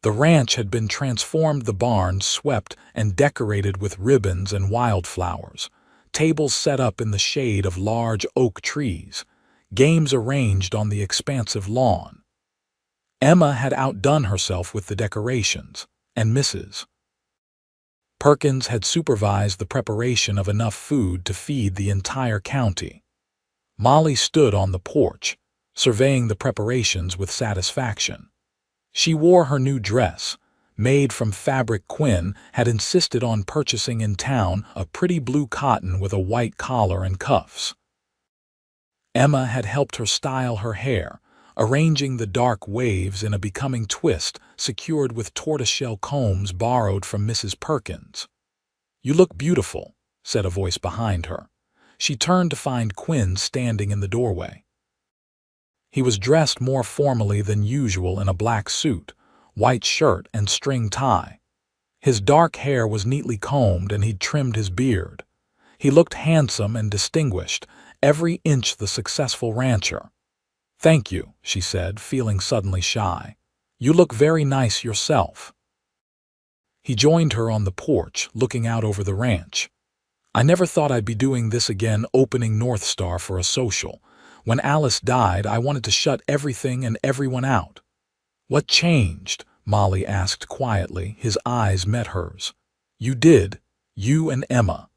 The ranch had been transformed, the barn swept and decorated with ribbons and wildflowers, tables set up in the shade of large oak trees, games arranged on the expansive lawn. Emma had outdone herself with the decorations, and Mrs. Perkins had supervised the preparation of enough food to feed the entire county. Molly stood on the porch, surveying the preparations with satisfaction. She wore her new dress, made from fabric Quinn had insisted on purchasing in town, a pretty blue cotton with a white collar and cuffs. Emma had helped her style her hair, arranging the dark waves in a becoming twist secured with tortoiseshell combs borrowed from Mrs. Perkins. "You look beautiful," said a voice behind her. She turned to find Quinn standing in the doorway. He was dressed more formally than usual in a black suit, white shirt, and string tie. His dark hair was neatly combed and he'd trimmed his beard. He looked handsome and distinguished, every inch the successful rancher. "Thank you," she said, feeling suddenly shy. "You look very nice yourself." He joined her on the porch, looking out over the ranch. "I never thought I'd be doing this again, opening North Star for a social. When Alice died, I wanted to shut everything and everyone out." "What changed?" Molly asked quietly. His eyes met hers. "You did. You and Emma.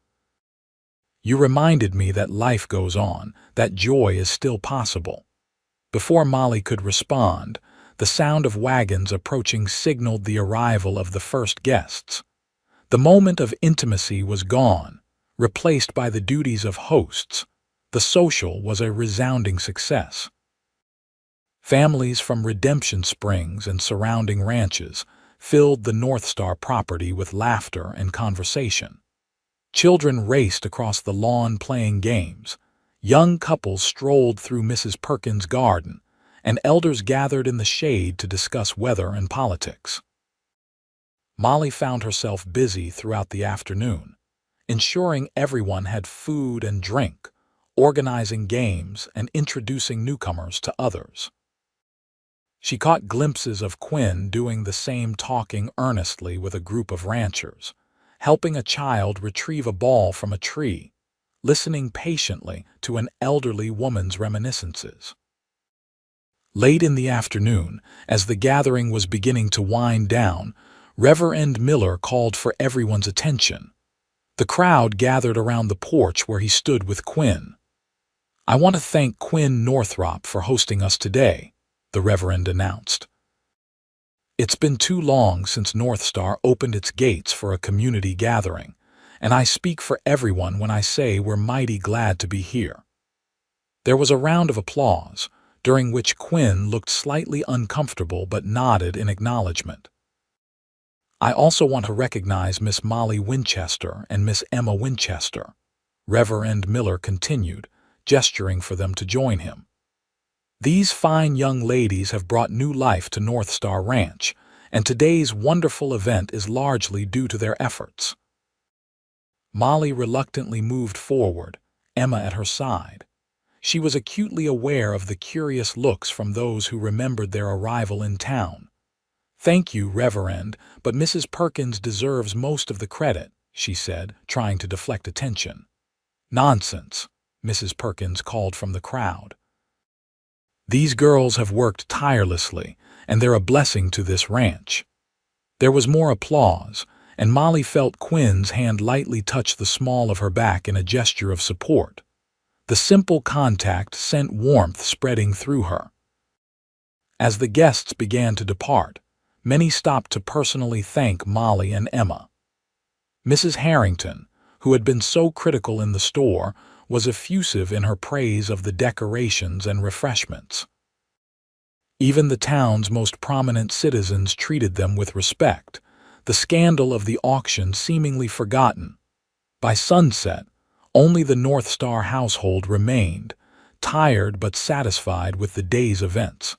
You reminded me that life goes on, that joy is still possible." Before Molly could respond, the sound of wagons approaching signaled the arrival of the first guests. The moment of intimacy was gone, replaced by the duties of hosts. The social was a resounding success. Families from Redemption Springs and surrounding ranches filled the North Star property with laughter and conversation. Children raced across the lawn playing games. Young couples strolled through Mrs. Perkins' garden, and elders gathered in the shade to discuss weather and politics. Molly found herself busy throughout the afternoon, ensuring everyone had food and drink, organizing games, and introducing newcomers to others. She caught glimpses of Quinn doing the same, talking earnestly with a group of ranchers, helping a child retrieve a ball from a tree, listening patiently to an elderly woman's reminiscences. Late in the afternoon, as the gathering was beginning to wind down, Reverend Miller called for everyone's attention. The crowd gathered around the porch where he stood with Quinn. "I want to thank Quinn Northrop for hosting us today," the Reverend announced. "It's been too long since North Star opened its gates for a community gathering, and I speak for everyone when I say we're mighty glad to be here." There was a round of applause, during which Quinn looked slightly uncomfortable but nodded in acknowledgement. "I also want to recognize Miss Molly Winchester and Miss Emma Winchester," Reverend Miller continued, gesturing for them to join him. These fine young ladies have brought new life to North Star Ranch, and today's wonderful event is largely due to their efforts." Molly reluctantly moved forward, Emma at her side. She was acutely aware of the curious looks from those who remembered their arrival in town. "Thank you, Reverend, but Mrs. Perkins deserves most of the credit," she said, trying to deflect attention. "Nonsense," Mrs. Perkins called from the crowd. "These girls have worked tirelessly, and they're a blessing to this ranch." There was more applause, and Molly felt Quinn's hand lightly touch the small of her back in a gesture of support. The simple contact sent warmth spreading through her. As the guests began to depart, many stopped to personally thank Molly and Emma. Mrs. Harrington, who had been so critical in the store, was effusive in her praise of the decorations and refreshments. Even the town's most prominent citizens treated them with respect, the scandal of the auction seemingly forgotten. By sunset, only the North Star household remained, tired but satisfied with the day's events.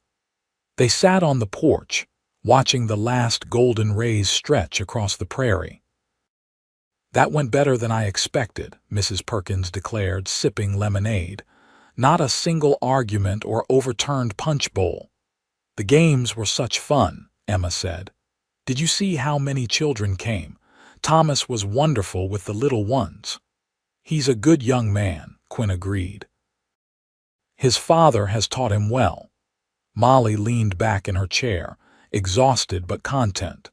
They sat on the porch, watching the last golden rays stretch across the prairie. "That went better than I expected," Mrs. Perkins declared, sipping lemonade. "Not a single argument or overturned punch bowl." "The games were such fun," Emma said. "Did you see how many children came? Thomas was wonderful with the little ones." "He's a good young man," Quinn agreed. "His father has taught him well." Molly leaned back in her chair, exhausted but content.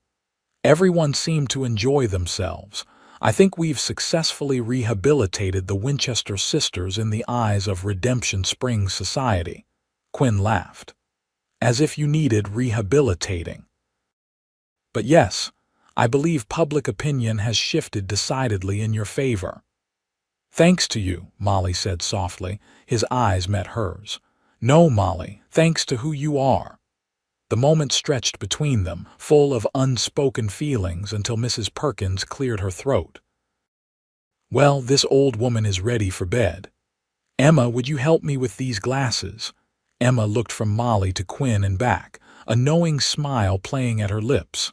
"Everyone seemed to enjoy themselves. I think we've successfully rehabilitated the Winchester sisters in the eyes of Redemption Springs society." Quinn laughed. "As if you needed rehabilitating." "But yes, I believe public opinion has shifted decidedly in your favor." "Thanks to you," Molly said softly. His eyes met hers. "No, Molly, thanks to who you are." The moment stretched between them, full of unspoken feelings, until Mrs. Perkins cleared her throat. "Well, this old woman is ready for bed. Emma, would you help me with these glasses?" Emma looked from Molly to Quinn and back, a knowing smile playing at her lips.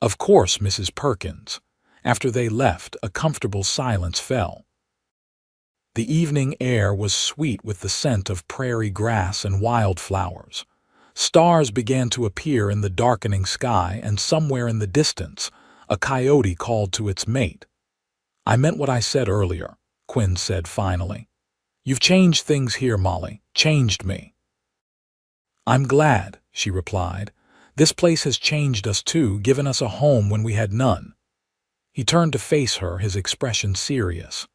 "Of course, Mrs. Perkins." After they left, a comfortable silence fell. The evening air was sweet with the scent of prairie grass and wildflowers. Stars began to appear in the darkening sky, and somewhere in the distance, a coyote called to its mate. "I meant what I said earlier," Quinn said finally. "You've changed things here, Molly, changed me." "I'm glad," she replied. "This place has changed us too, given us a home when we had none." He turned to face her, his expression serious.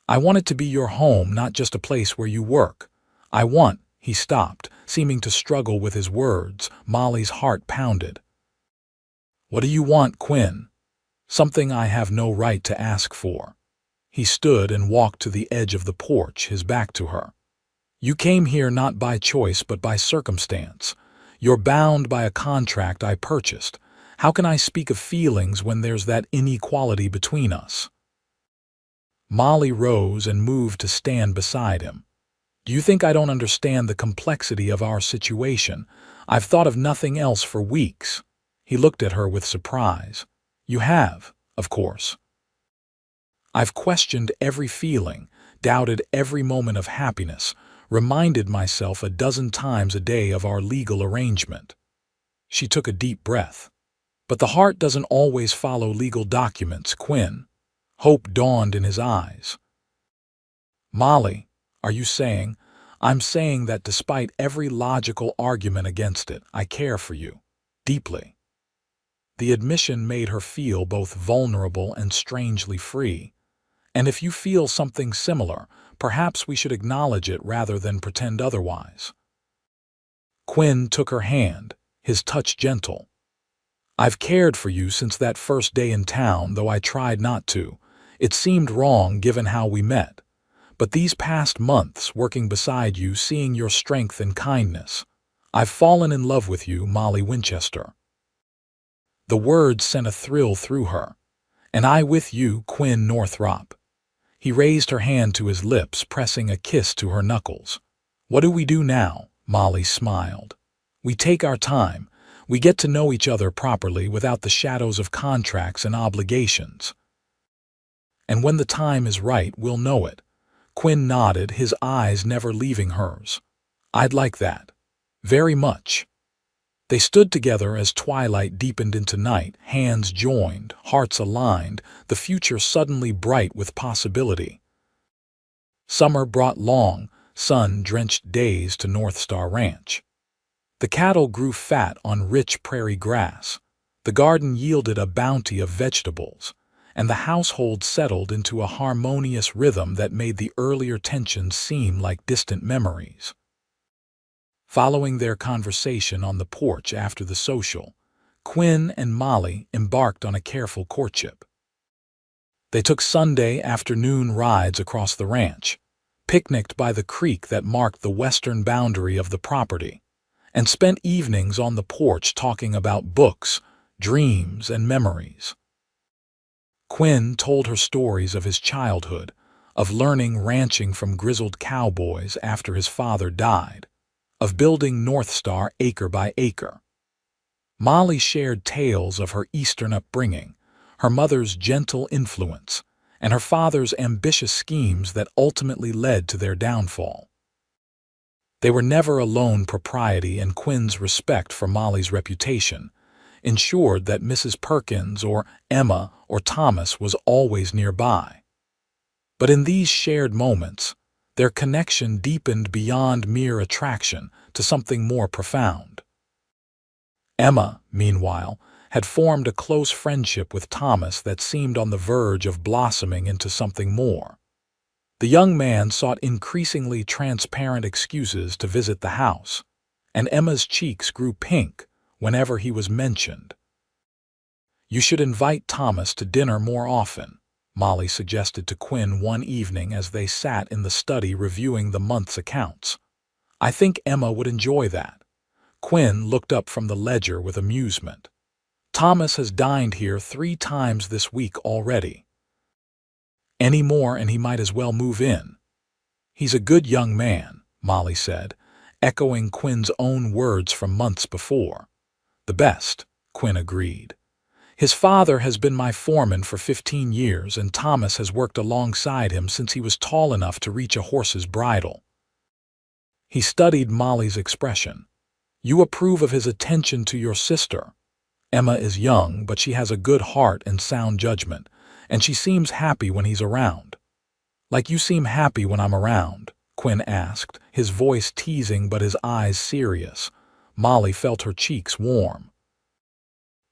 "I want it to be your home, not just a place where you work. I want—" He stopped, seeming to struggle with his words. Molly's heart pounded. "What do you want, Quinn?" "Something I have no right to ask for." He stood and walked to the edge of the porch, his back to her. "You came here not by choice but by circumstance. You're bound by a contract I purchased. How can I speak of feelings when there's that inequality between us?" Molly rose and moved to stand beside him. "Do you think I don't understand the complexity of our situation? I've thought of nothing else for weeks." He looked at her with surprise. "You have, of course." "I've questioned every feeling, doubted every moment of happiness, reminded myself a dozen times a day of our legal arrangement." She took a deep breath. "But the heart doesn't always follow legal documents, Quinn." Hope dawned in his eyes. "Molly, are you saying—" "I'm saying that despite every logical argument against it, I care for you. Deeply." The admission made her feel both vulnerable and strangely free. "And if you feel something similar, perhaps we should acknowledge it rather than pretend otherwise." Quinn took her hand, his touch gentle. "I've cared for you since that first day in town, though I tried not to. It seemed wrong given how we met. But these past months, working beside you, seeing your strength and kindness, I've fallen in love with you, Molly Winchester." The words sent a thrill through her. "And I with you, Quinn Northrop." He raised her hand to his lips, pressing a kiss to her knuckles. "What do we do now?" Molly smiled. "We take our time. We get to know each other properly without the shadows of contracts and obligations. And when the time is right, we'll know it." Quinn nodded, his eyes never leaving hers. "I'd like that. Very much." They stood together as twilight deepened into night, hands joined, hearts aligned, the future suddenly bright with possibility. Summer brought long, sun-drenched days to North Star Ranch. The cattle grew fat on rich prairie grass, the garden yielded a bounty of vegetables, and the household settled into a harmonious rhythm that made the earlier tensions seem like distant memories. Following their conversation on the porch after the social, Quinn and Molly embarked on a careful courtship. They took Sunday afternoon rides across the ranch, picnicked by the creek that marked the western boundary of the property, and spent evenings on the porch talking about books, dreams, and memories. Quinn told her stories of his childhood, of learning ranching from grizzled cowboys after his father died, of building North Star acre by acre. Molly shared tales of her Eastern upbringing, her mother's gentle influence, and her father's ambitious schemes that ultimately led to their downfall. They were never alone. Propriety and Quinn's respect for Molly's reputation ensured that Mrs. Perkins or Emma or Thomas was always nearby. But in these shared moments, their connection deepened beyond mere attraction to something more profound. Emma, meanwhile, had formed a close friendship with Thomas that seemed on the verge of blossoming into something more. The young man sought increasingly transparent excuses to visit the house, and Emma's cheeks grew pink whenever he was mentioned. "You should invite Thomas to dinner more often," Molly suggested to Quinn one evening as they sat in the study reviewing the month's accounts. "I think Emma would enjoy that." Quinn looked up from the ledger with amusement. "Thomas has dined here 3 times this week already. Any more and he might as well move in." "He's a good young man," Molly said, echoing Quinn's own words from months before. "The best," Quinn agreed. "His father has been my foreman for 15 years, and Thomas has worked alongside him since he was tall enough to reach a horse's bridle." He studied Molly's expression. "You approve of his attention to your sister. Emma is young, but she has a good heart and sound judgment, and she seems happy when he's around." "Like you seem happy when I'm around?" Quinn asked, his voice teasing but his eyes serious. Molly felt her cheeks warm.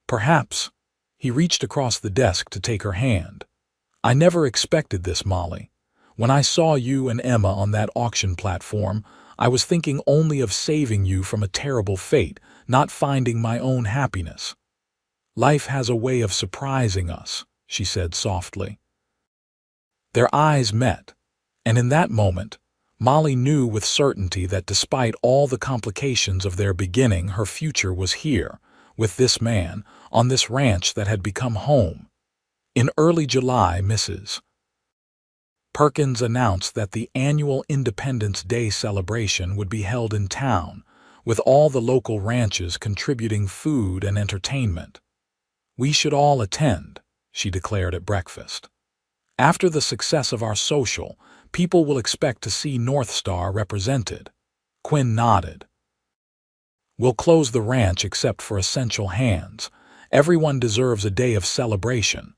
"Perhaps." He reached across the desk to take her hand. "I never expected this, Molly. When I saw you and Emma on that auction platform, I was thinking only of saving you from a terrible fate, not finding my own happiness." "Life has a way of surprising us," she said softly. Their eyes met, and in that moment, Molly knew with certainty that despite all the complications of their beginning, her future was here, with this man, on this ranch that had become home. In early July, Mrs. Perkins announced that the annual Independence Day celebration would be held in town, with all the local ranches contributing food and entertainment. "We should all attend," she declared at breakfast. "After the success of our social, people will expect to see North Star represented." Quinn nodded. "We'll close the ranch except for essential hands. Everyone deserves a day of celebration."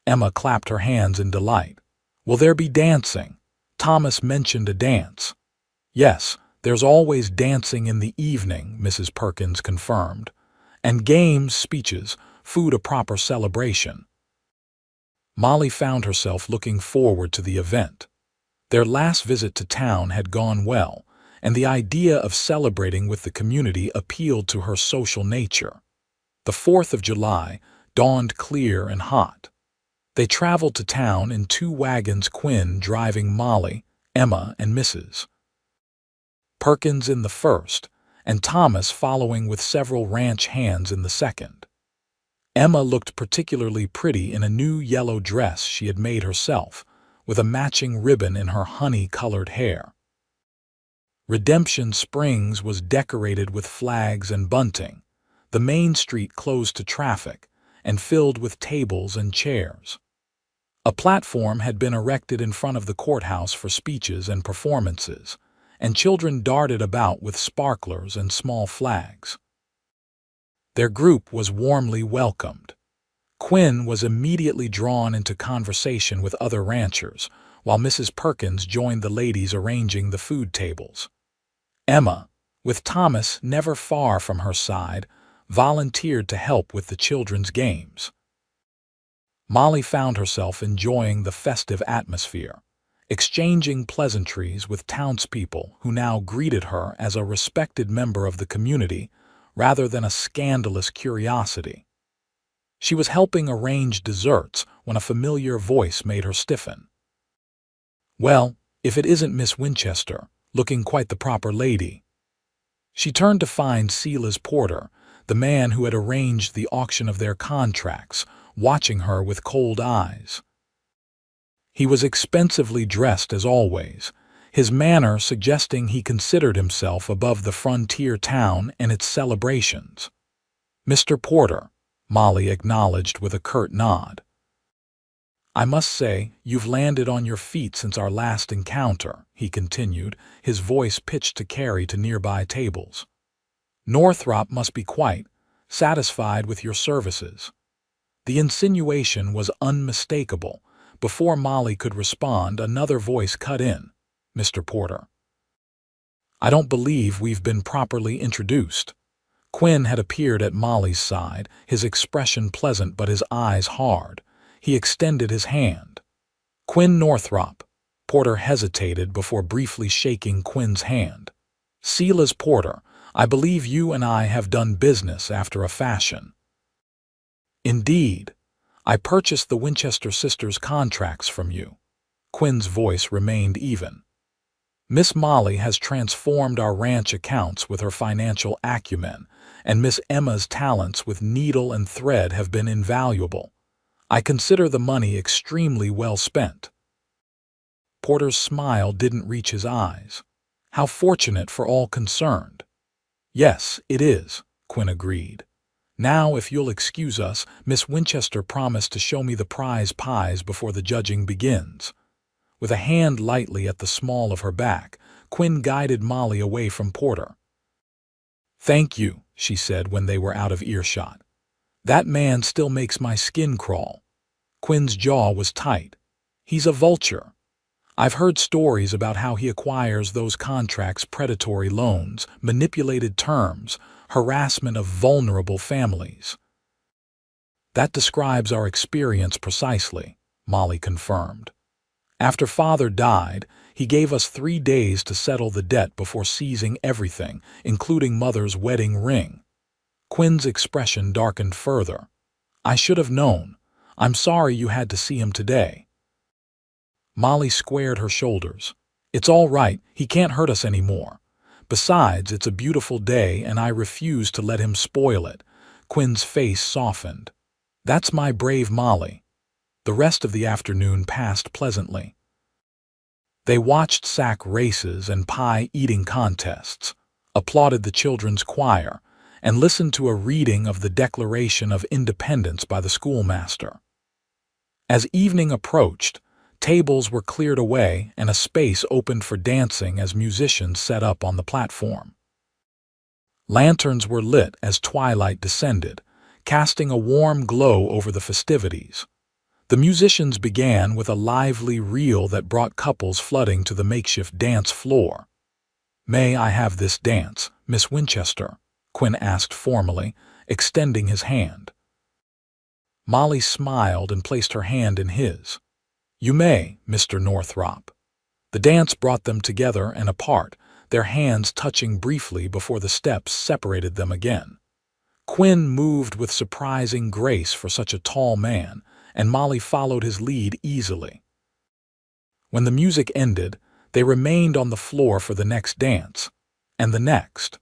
Emma clapped her hands in delight. "Will there be dancing?" Thomas mentioned a dance. "Yes, there's always dancing in the evening," Mrs. Perkins confirmed. "And games, speeches, food, a proper celebration." Molly found herself looking forward to the event. Their last visit to town had gone well, and the idea of celebrating with the community appealed to her social nature. The 4th of July dawned clear and hot. They traveled to town in 2 wagons, Quinn driving Molly, Emma, and Mrs. Perkins in the first, and Thomas following with several ranch hands in the second. Emma looked particularly pretty in a new yellow dress she had made herself, with a matching ribbon in her honey-colored hair. Redemption Springs was decorated with flags and bunting, the main street closed to traffic, and filled with tables and chairs. A platform had been erected in front of the courthouse for speeches and performances, and children darted about with sparklers and small flags. Their group was warmly welcomed. Quinn was immediately drawn into conversation with other ranchers, while Mrs. Perkins joined the ladies arranging the food tables. Emma, with Thomas never far from her side, volunteered to help with the children's games. Molly found herself enjoying the festive atmosphere, exchanging pleasantries with townspeople who now greeted her as a respected member of the community rather than a scandalous curiosity. She was helping arrange desserts when a familiar voice made her stiffen. "Well, if it isn't Miss Winchester, looking quite the proper lady." She turned to find Silas Porter, the man who had arranged the auction of their contracts, watching her with cold eyes. He was expensively dressed as always, his manner suggesting he considered himself above the frontier town and its celebrations. "Mr. Porter," Molly acknowledged with a curt nod. "I must say, you've landed on your feet since our last encounter," he continued, his voice pitched to carry to nearby tables. "Northrop must be quite satisfied with your services." The insinuation was unmistakable. Before Molly could respond, another voice cut in. "Mr. Porter, I don't believe we've been properly introduced." Quinn had appeared at Molly's side, his expression pleasant but his eyes hard. He extended his hand. "Quinn Northrop." Porter hesitated before briefly shaking Quinn's hand. "Silas Porter, I believe you and I have done business after a fashion." "Indeed. I purchased the Winchester sisters' contracts from you." Quinn's voice remained even. "Miss Molly has transformed our ranch accounts with her financial acumen, and Miss Emma's talents with needle and thread have been invaluable. I consider the money extremely well spent." Porter's smile didn't reach his eyes. "How fortunate for all concerned." "Yes, it is," Quinn agreed. "Now, if you'll excuse us, Miss Winchester promised to show me the prize pies before the judging begins." With a hand lightly at the small of her back, Quinn guided Molly away from Porter. "Thank you," she said when they were out of earshot. "That man still makes my skin crawl." Quinn's jaw was tight. "He's a vulture. I've heard stories about how he acquires those contracts, predatory loans, manipulated terms, harassment of vulnerable families." "That describes our experience precisely," Molly confirmed. "After Father died, he gave us 3 days to settle the debt before seizing everything, including Mother's wedding ring." Quinn's expression darkened further. "I should have known. I'm sorry you had to see him today." Molly squared her shoulders. "It's all right, he can't hurt us anymore. Besides, it's a beautiful day and I refuse to let him spoil it." Quinn's face softened. "That's my brave Molly." The rest of the afternoon passed pleasantly. They watched sack races and pie-eating contests, applauded the children's choir, and listened to a reading of the Declaration of Independence by the schoolmaster. As evening approached, tables were cleared away and a space opened for dancing as musicians set up on the platform. Lanterns were lit as twilight descended, casting a warm glow over the festivities. The musicians began with a lively reel that brought couples flooding to the makeshift dance floor. "May I have this dance, Miss Winchester?" Quinn asked formally, extending his hand. Molly smiled and placed her hand in his. "You may, Mr. Northrop." The dance brought them together and apart, their hands touching briefly before the steps separated them again. Quinn moved with surprising grace for such a tall man, and Molly followed his lead easily. When the music ended, they remained on the floor for the next dance, and the next.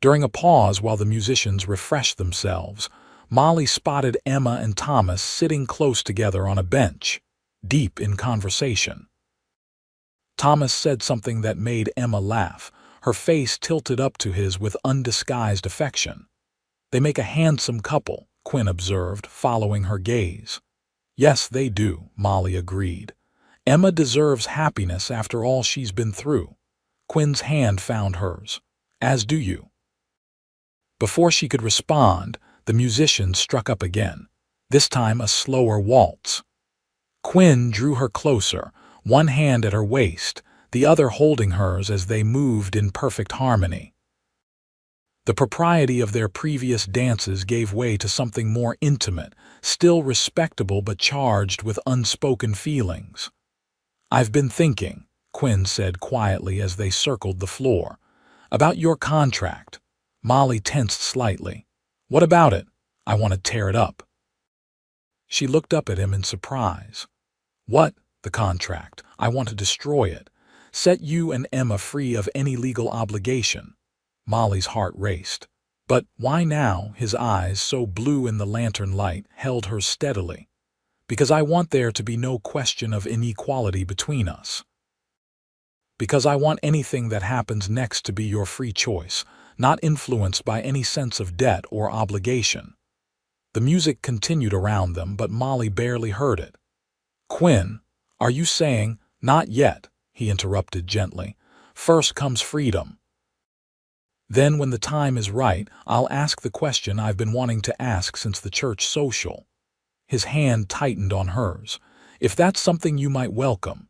During a pause while the musicians refreshed themselves, Molly spotted Emma and Thomas sitting close together on a bench, deep in conversation. Thomas said something that made Emma laugh. her face tilted up to his with undisguised affection. "They make a handsome couple," Quinn observed, following her gaze. "Yes, they do," Molly agreed. "Emma deserves happiness after all she's been through." Quinn's hand found hers. "As do you." Before she could respond, the musicians struck up again, this time a slower waltz. Quinn drew her closer, one hand at her waist, the other holding hers as they moved in perfect harmony. The propriety of their previous dances gave way to something more intimate, still respectable but charged with unspoken feelings. "I've been thinking," Quinn said quietly as they circled the floor, "about your contract." Molly tensed slightly. "What about it?" "I want to tear it up." She looked up at him in surprise. "What? The contract? I want to destroy it. Set you and Emma free of any legal obligation." Molly's heart raced. "But why now?" His eyes, so blue in the lantern light, held her steadily. "Because I want there to be no question of inequality between us. Because I want anything that happens next to be your free choice, not influenced by any sense of debt or obligation." The music continued around them, but Molly barely heard it. "Quinn, are you saying—" "Not yet," he interrupted gently. "First comes freedom. Then, when the time is right, I'll ask the question I've been wanting to ask since the church social." His hand tightened on hers. "If that's something you might welcome."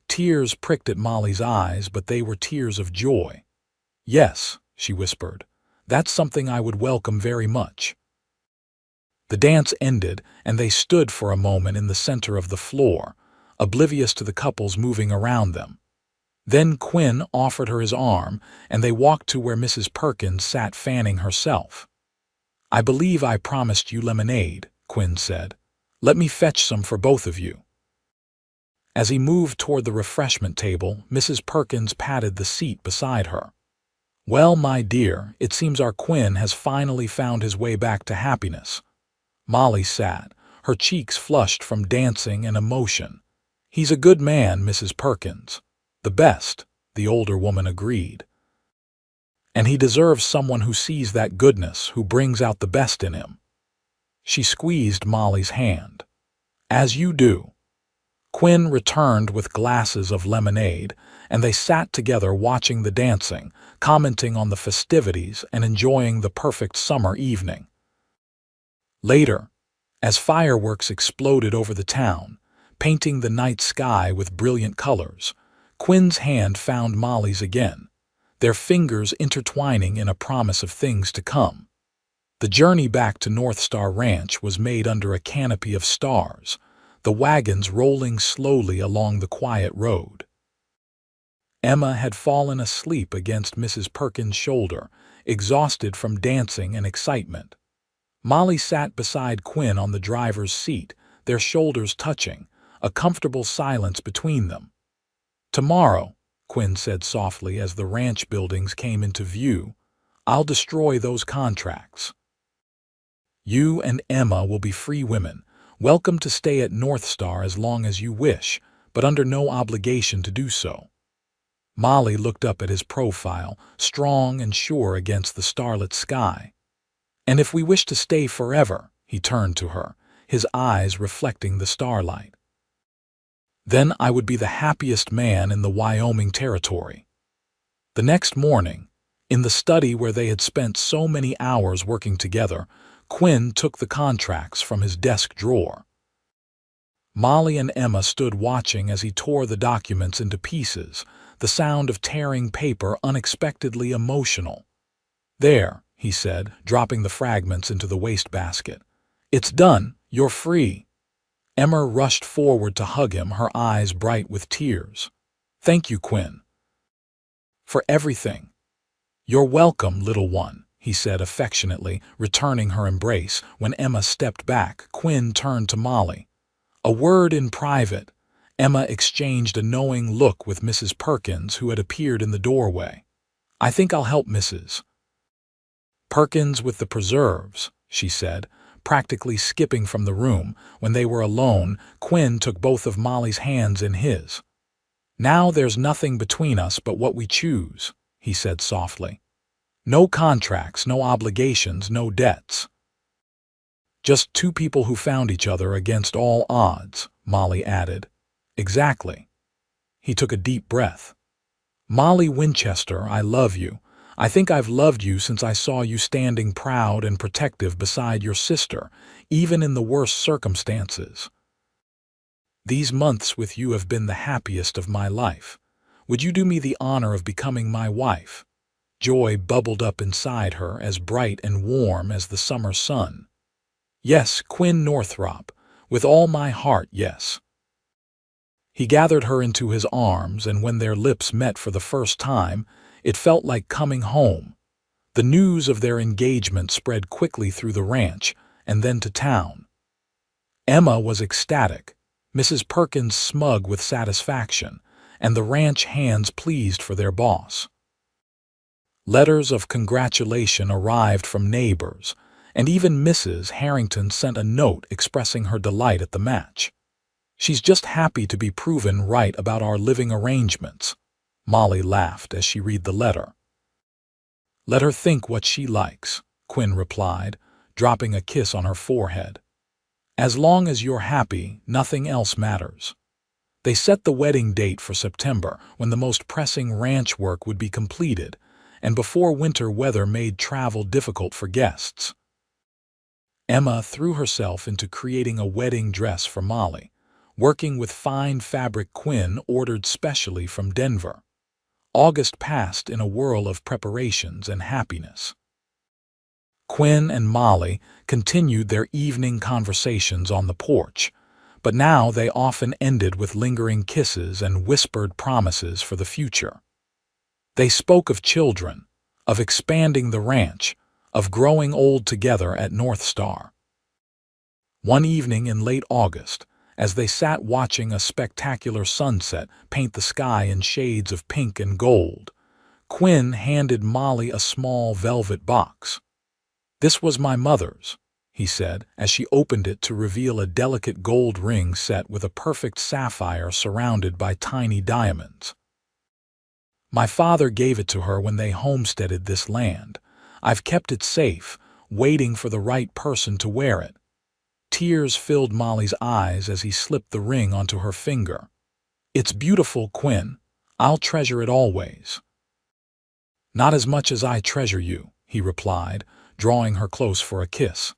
Tears pricked at Molly's eyes, but they were tears of joy. "Yes," she whispered. "That's something I would welcome very much." The dance ended, and they stood for a moment in the center of the floor, oblivious to the couples moving around them. Then Quinn offered her his arm, and they walked to where Mrs. Perkins sat fanning herself. "I believe I promised you lemonade," Quinn said. "Let me fetch some for both of you." As he moved toward the refreshment table, Mrs. Perkins patted the seat beside her. "Well, my dear, it seems our Quinn has finally found his way back to happiness." Molly sat, her cheeks flushed from dancing and emotion. "He's a good man, Mrs. Perkins." "The best," the older woman agreed. "And he deserves someone who sees that goodness, who brings out the best in him." She squeezed Molly's hand. "As you do." Quinn returned with glasses of lemonade, and they sat together watching the dancing, commenting on the festivities and enjoying the perfect summer evening. Later, as fireworks exploded over the town, painting the night sky with brilliant colors, Quinn's hand found Molly's again, their fingers intertwining in a promise of things to come. The journey back to North Star Ranch was made under a canopy of stars, the wagons rolling slowly along the quiet road. Emma had fallen asleep against Mrs. Perkins' shoulder, exhausted from dancing and excitement. Molly sat beside Quinn on the driver's seat, their shoulders touching, a comfortable silence between them. "Tomorrow," Quinn said softly as the ranch buildings came into view, "I'll destroy those contracts. You and Emma will be free women, welcome to stay at North Star as long as you wish, but under no obligation to do so." Molly looked up at his profile, strong and sure against the starlit sky. "And if we wish to stay forever," he turned to her, his eyes reflecting the starlight, "then I would be the happiest man in the Wyoming Territory." The next morning, in the study where they had spent so many hours working together, Quinn took the contracts from his desk drawer. Molly and Emma stood watching as he tore the documents into pieces, the sound of tearing paper unexpectedly emotional. "There," he said, dropping the fragments into the wastebasket. "It's done. You're free." Emma rushed forward to hug him, her eyes bright with tears. "Thank you, Quinn, for everything." "You're welcome, little one," he said affectionately, returning her embrace. When Emma stepped back, Quinn turned to Molly. "A word in private." Emma exchanged a knowing look with Mrs. Perkins, who had appeared in the doorway. "I think I'll help Mrs. Perkins with the preserves," she said, practically skipping from the room. When they were alone, Quinn took both of Molly's hands in his. "Now there's nothing between us but what we choose." he said softly. No contracts, no obligations, no debts. Just two people who found each other against all odds, Molly added. Exactly. He took a deep breath. Molly Winchester, I love you. I think I've loved you since I saw you standing proud and protective beside your sister, even in the worst circumstances. These months with you have been the happiest of my life. Would you do me the honor of becoming my wife? Joy bubbled up inside her, as bright and warm as the summer sun. Yes, Quinn Northrop, with all my heart, yes. He gathered her into his arms, and when their lips met for the first time, it felt like coming home. The news of their engagement spread quickly through the ranch and then to town. Emma was ecstatic, Mrs. Perkins smug with satisfaction, and the ranch hands pleased for their boss. Letters of congratulation arrived from neighbors, and even Mrs. Harrington sent a note expressing her delight at the match. She's just happy to be proven right about our living arrangements, Molly laughed as she read the letter. Let her think what she likes, Quinn replied, dropping a kiss on her forehead. As long as you're happy, nothing else matters. They set the wedding date for September, when the most pressing ranch work would be completed, and before winter weather made travel difficult for guests. Emma threw herself into creating a wedding dress for Molly, working with fine fabric Quinn ordered specially from Denver. August passed in a whirl of preparations and happiness. Quinn and Molly continued their evening conversations on the porch, but now they often ended with lingering kisses and whispered promises for the future. They spoke of children, of expanding the ranch, of growing old together at North Star. One evening in late August, as they sat watching a spectacular sunset paint the sky in shades of pink and gold, Quinn handed Molly a small velvet box. This was my mother's, he said, as she opened it to reveal a delicate gold ring set with a perfect sapphire surrounded by tiny diamonds. My father gave it to her when they homesteaded this land. I've kept it safe, waiting for the right person to wear it. Tears filled Molly's eyes as he slipped the ring onto her finger. It's beautiful, Quinn. I'll treasure it always. Not as much as I treasure you, he replied, drawing her close for a kiss.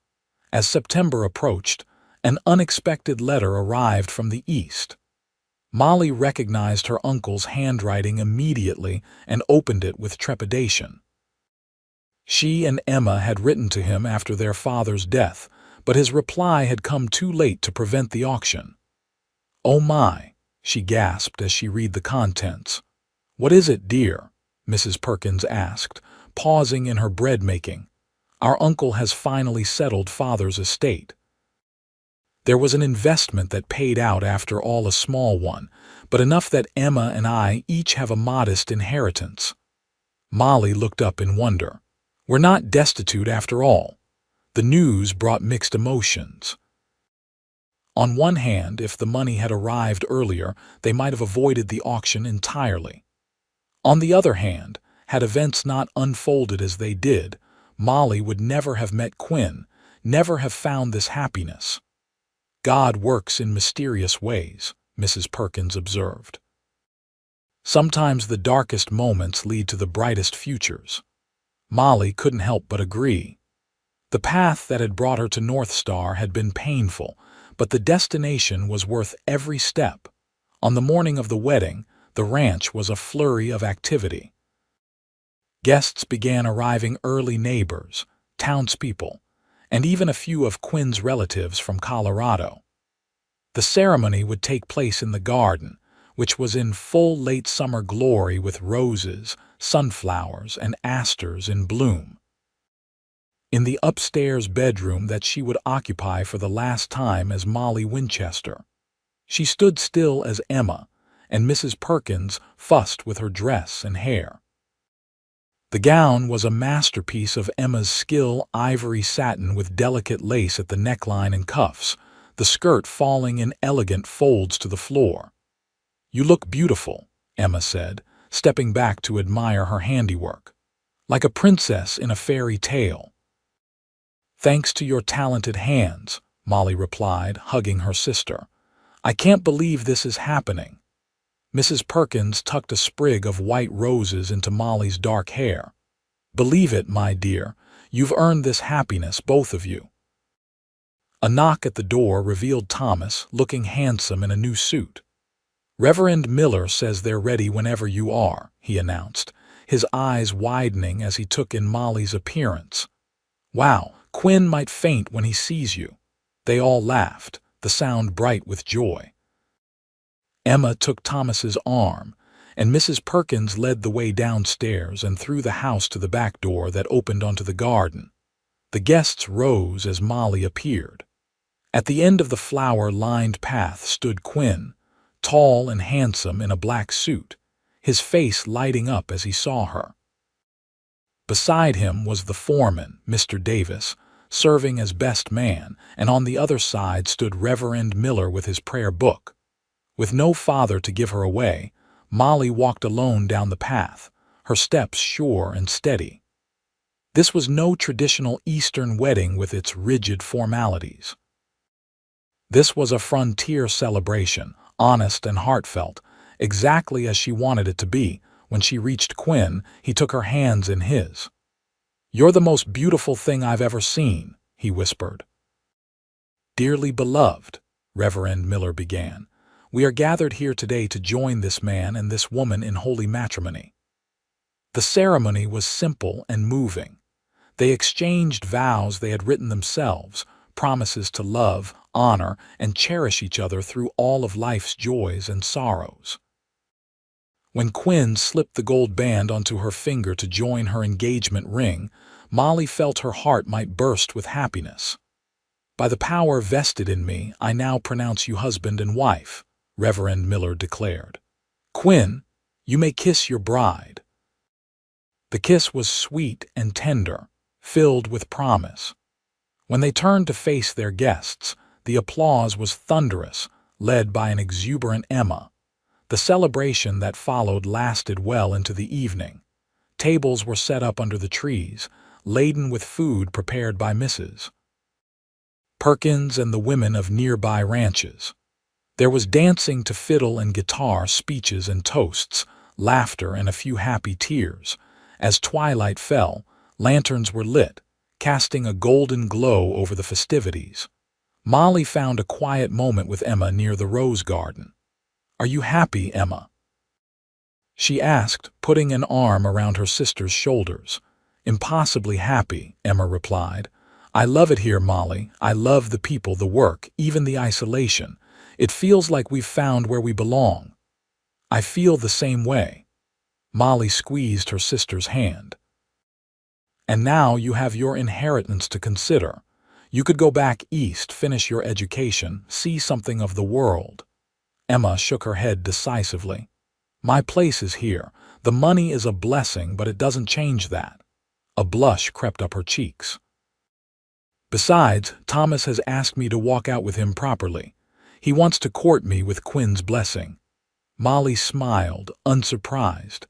As September approached, an unexpected letter arrived from the east. Molly recognized her uncle's handwriting immediately and opened it with trepidation. She and Emma had written to him after their father's death, but his reply had come too late to prevent the auction. Oh my, she gasped as she read the contents. What is it, dear? Mrs. Perkins asked, pausing in her bread-making. Our uncle has finally settled father's estate. There was an investment that paid out after all, a small one, but enough that Emma and I each have a modest inheritance. Molly looked up in wonder. We're not destitute after all. The news brought mixed emotions. On one hand, if the money had arrived earlier, they might have avoided the auction entirely. On the other hand, had events not unfolded as they did, Molly would never have met Quinn, never have found this happiness. God works in mysterious ways, Mrs. Perkins observed. Sometimes the darkest moments lead to the brightest futures. Molly couldn't help but agree. The path that had brought her to North Star had been painful, but the destination was worth every step. On the morning of the wedding, the ranch was a flurry of activity. Guests began arriving, early, neighbors, townspeople, and even a few of Quinn's relatives from Colorado. The ceremony would take place in the garden, which was in full late summer glory with roses, sunflowers, and asters in bloom. In the upstairs bedroom that she would occupy for the last time as Molly Winchester, she stood still as Emma, and Mrs. Perkins fussed with her dress and hair. The gown was a masterpiece of Emma's skill, ivory satin with delicate lace at the neckline and cuffs, the skirt falling in elegant folds to the floor. You look beautiful, Emma said, stepping back to admire her handiwork. Like a princess in a fairy tale. Thanks to your talented hands, Molly replied, hugging her sister. I can't believe this is happening. Mrs. Perkins tucked a sprig of white roses into Molly's dark hair. Believe it, my dear. You've earned this happiness, both of you. A knock at the door revealed Thomas, looking handsome in a new suit. Reverend Miller says they're ready whenever you are, he announced, his eyes widening as he took in Molly's appearance. Wow, Quinn might faint when he sees you. They all laughed, the sound bright with joy. Emma took Thomas's arm, and Mrs. Perkins led the way downstairs and through the house to the back door that opened onto the garden. The guests rose as Molly appeared. At the end of the flower-lined path stood Quinn, tall and handsome in a black suit, his face lighting up as he saw her. Beside him was the foreman, Mr. Davis, serving as best man, and on the other side stood Reverend Miller with his prayer book. With no father to give her away, Molly walked alone down the path, her steps sure and steady. This was no traditional Eastern wedding with its rigid formalities. This was a frontier celebration, honest and heartfelt, exactly as she wanted it to be. When she reached Quinn, he took her hands in his. "You're the most beautiful thing I've ever seen," he whispered. "Dearly beloved," Reverend Miller began, "we are gathered here today to join this man and this woman in holy matrimony." The ceremony was simple and moving. They exchanged vows they had written themselves, promises to love, honor, and cherish each other through all of life's joys and sorrows. When Quinn slipped the gold band onto her finger to join her engagement ring, Molly felt her heart might burst with happiness. "By the power vested in me, I now pronounce you husband and wife," Reverend Miller declared. "Quinn, you may kiss your bride." The kiss was sweet and tender, filled with promise. When they turned to face their guests, the applause was thunderous, led by an exuberant Emma. The celebration that followed lasted well into the evening. Tables were set up under the trees, laden with food prepared by Mrs. Perkins and the women of nearby ranches. There was dancing to fiddle and guitar, speeches and toasts, laughter and a few happy tears. As twilight fell, lanterns were lit, casting a golden glow over the festivities. Molly found a quiet moment with Emma near the rose garden. "Are you happy, Emma?" she asked, putting an arm around her sister's shoulders. "Impossibly happy," Emma replied. "I love it here, Molly. I love the people, the work, even the isolation. It feels like we've found where we belong." "I feel the same way." Molly squeezed her sister's hand. "And now you have your inheritance to consider. You could go back east, finish your education, see something of the world." Emma shook her head decisively. "My place is here. The money is a blessing, but it doesn't change that." A blush crept up her cheeks. "Besides, Thomas has asked me to walk out with him properly. He wants to court me with Quinn's blessing." Molly smiled, unsurprised.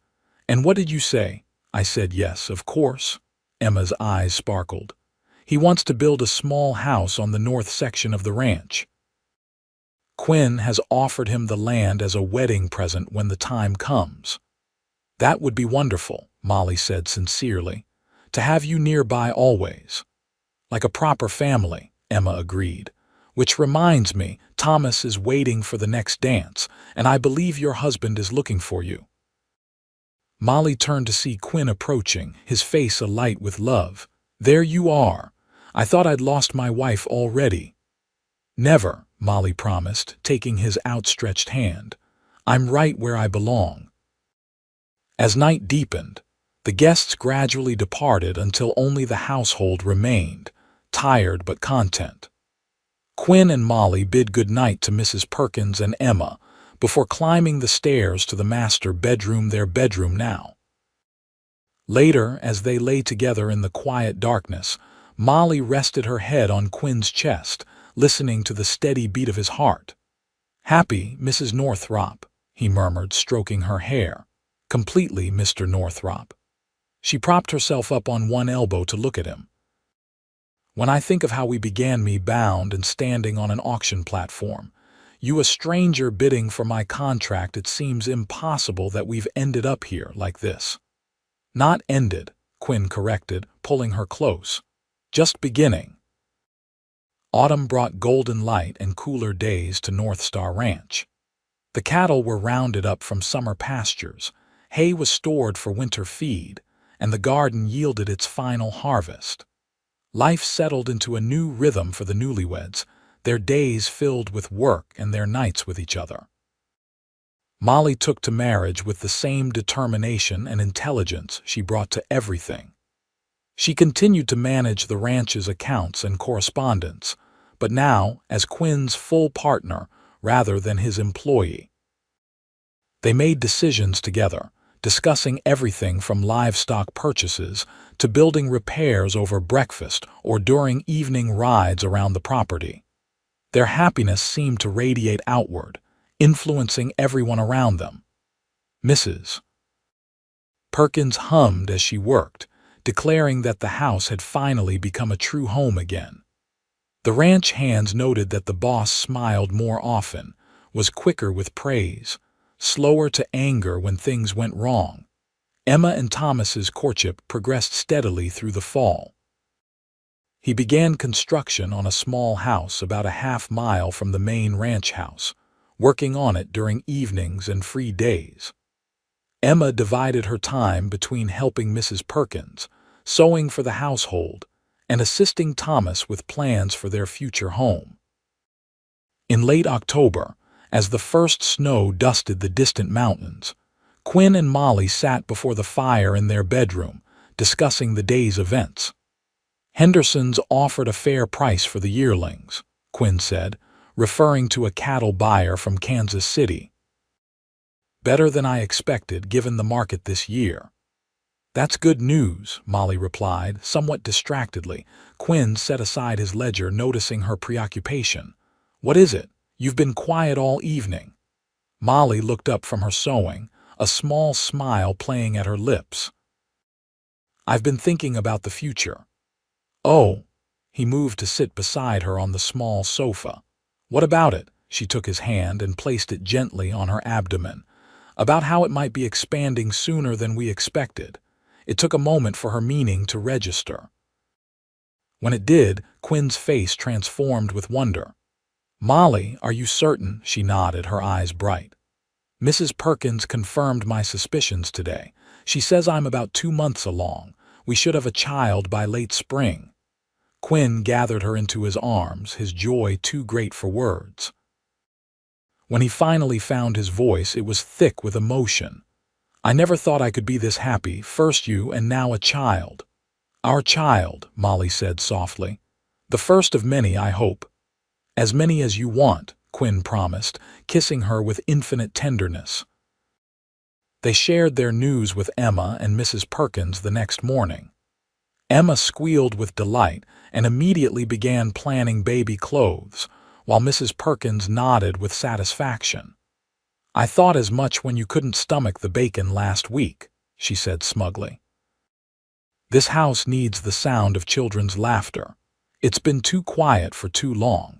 "And what did you say?" "I said yes, of course." Emma's eyes sparkled. "He wants to build a small house on the north section of the ranch. Quinn has offered him the land as a wedding present when the time comes." "That would be wonderful," Molly said sincerely. "To have you nearby always." "Like a proper family," Emma agreed. "Which reminds me, Thomas is waiting for the next dance, and I believe your husband is looking for you." Molly turned to see Quinn approaching, his face alight with love. "There you are. I thought I'd lost my wife already." "Never," Molly promised, taking his outstretched hand. "I'm right where I belong." As night deepened, the guests gradually departed until only the household remained, tired but content. Quinn and Molly bid good night to Mrs. Perkins and Emma before climbing the stairs to the master bedroom, their bedroom now. Later, as they lay together in the quiet darkness, Molly rested her head on Quinn's chest, listening to the steady beat of his heart. "Happy, Mrs. Northrop," he murmured, stroking her hair. Completely, Mr. Northrop. She propped herself up on one elbow to look at him. When I think of how we began, me bound and standing on an auction platform, you a stranger bidding for my contract, it seems impossible that we've ended up here like this. Not ended, Quinn corrected, pulling her close. Just beginning. Autumn brought golden light and cooler days to North Star Ranch. The cattle were rounded up from summer pastures, hay was stored for winter feed, and the garden yielded its final harvest. Life settled into a new rhythm for the newlyweds, their days filled with work and their nights with each other. Molly took to marriage with the same determination and intelligence she brought to everything. She continued to manage the ranch's accounts and correspondence, but now as Quinn's full partner rather than his employee. They made decisions together, discussing everything from livestock purchases to building repairs over breakfast or during evening rides around the property. Their happiness seemed to radiate outward, influencing everyone around them. Mrs. Perkins hummed as she worked, declaring that the house had finally become a true home again. The ranch hands noted that the boss smiled more often, was quicker with praise, slower to anger when things went wrong. Emma and Thomas's courtship progressed steadily through the fall. He began construction on a small house about a half-mile from the main ranch house, working on it during evenings and free days. Emma divided her time between helping Mrs. Perkins, sewing for the household, and assisting Thomas with plans for their future home. In late October, as the first snow dusted the distant mountains, Quinn and Molly sat before the fire in their bedroom, discussing the day's events. Henderson's offered a fair price for the yearlings, Quinn said, referring to a cattle buyer from Kansas City. Better than I expected given the market this year. That's good news, Molly replied, somewhat distractedly. Quinn set aside his ledger, noticing her preoccupation. What is it? You've been quiet all evening. Molly looked up from her sewing, a small smile playing at her lips. I've been thinking about the future. Oh, he moved to sit beside her on the small sofa. What about it? She took his hand and placed it gently on her abdomen. About how it might be expanding sooner than we expected. It took a moment for her meaning to register. When it did, Quinn's face transformed with wonder. Molly, are you certain? She nodded, her eyes bright. Mrs. Perkins confirmed my suspicions today. She says I'm about 2 months along. We should have a child by late spring. Quinn gathered her into his arms, his joy too great for words. When he finally found his voice, it was thick with emotion. I never thought I could be this happy, first you and now a child. Our child, Molly said softly. The first of many, I hope. As many as you want, Quinn promised, kissing her with infinite tenderness. They shared their news with Emma and Mrs. Perkins the next morning. Emma squealed with delight and immediately began planning baby clothes, while Mrs. Perkins nodded with satisfaction. I thought as much when you couldn't stomach the bacon last week, she said smugly. This house needs the sound of children's laughter. It's been too quiet for too long.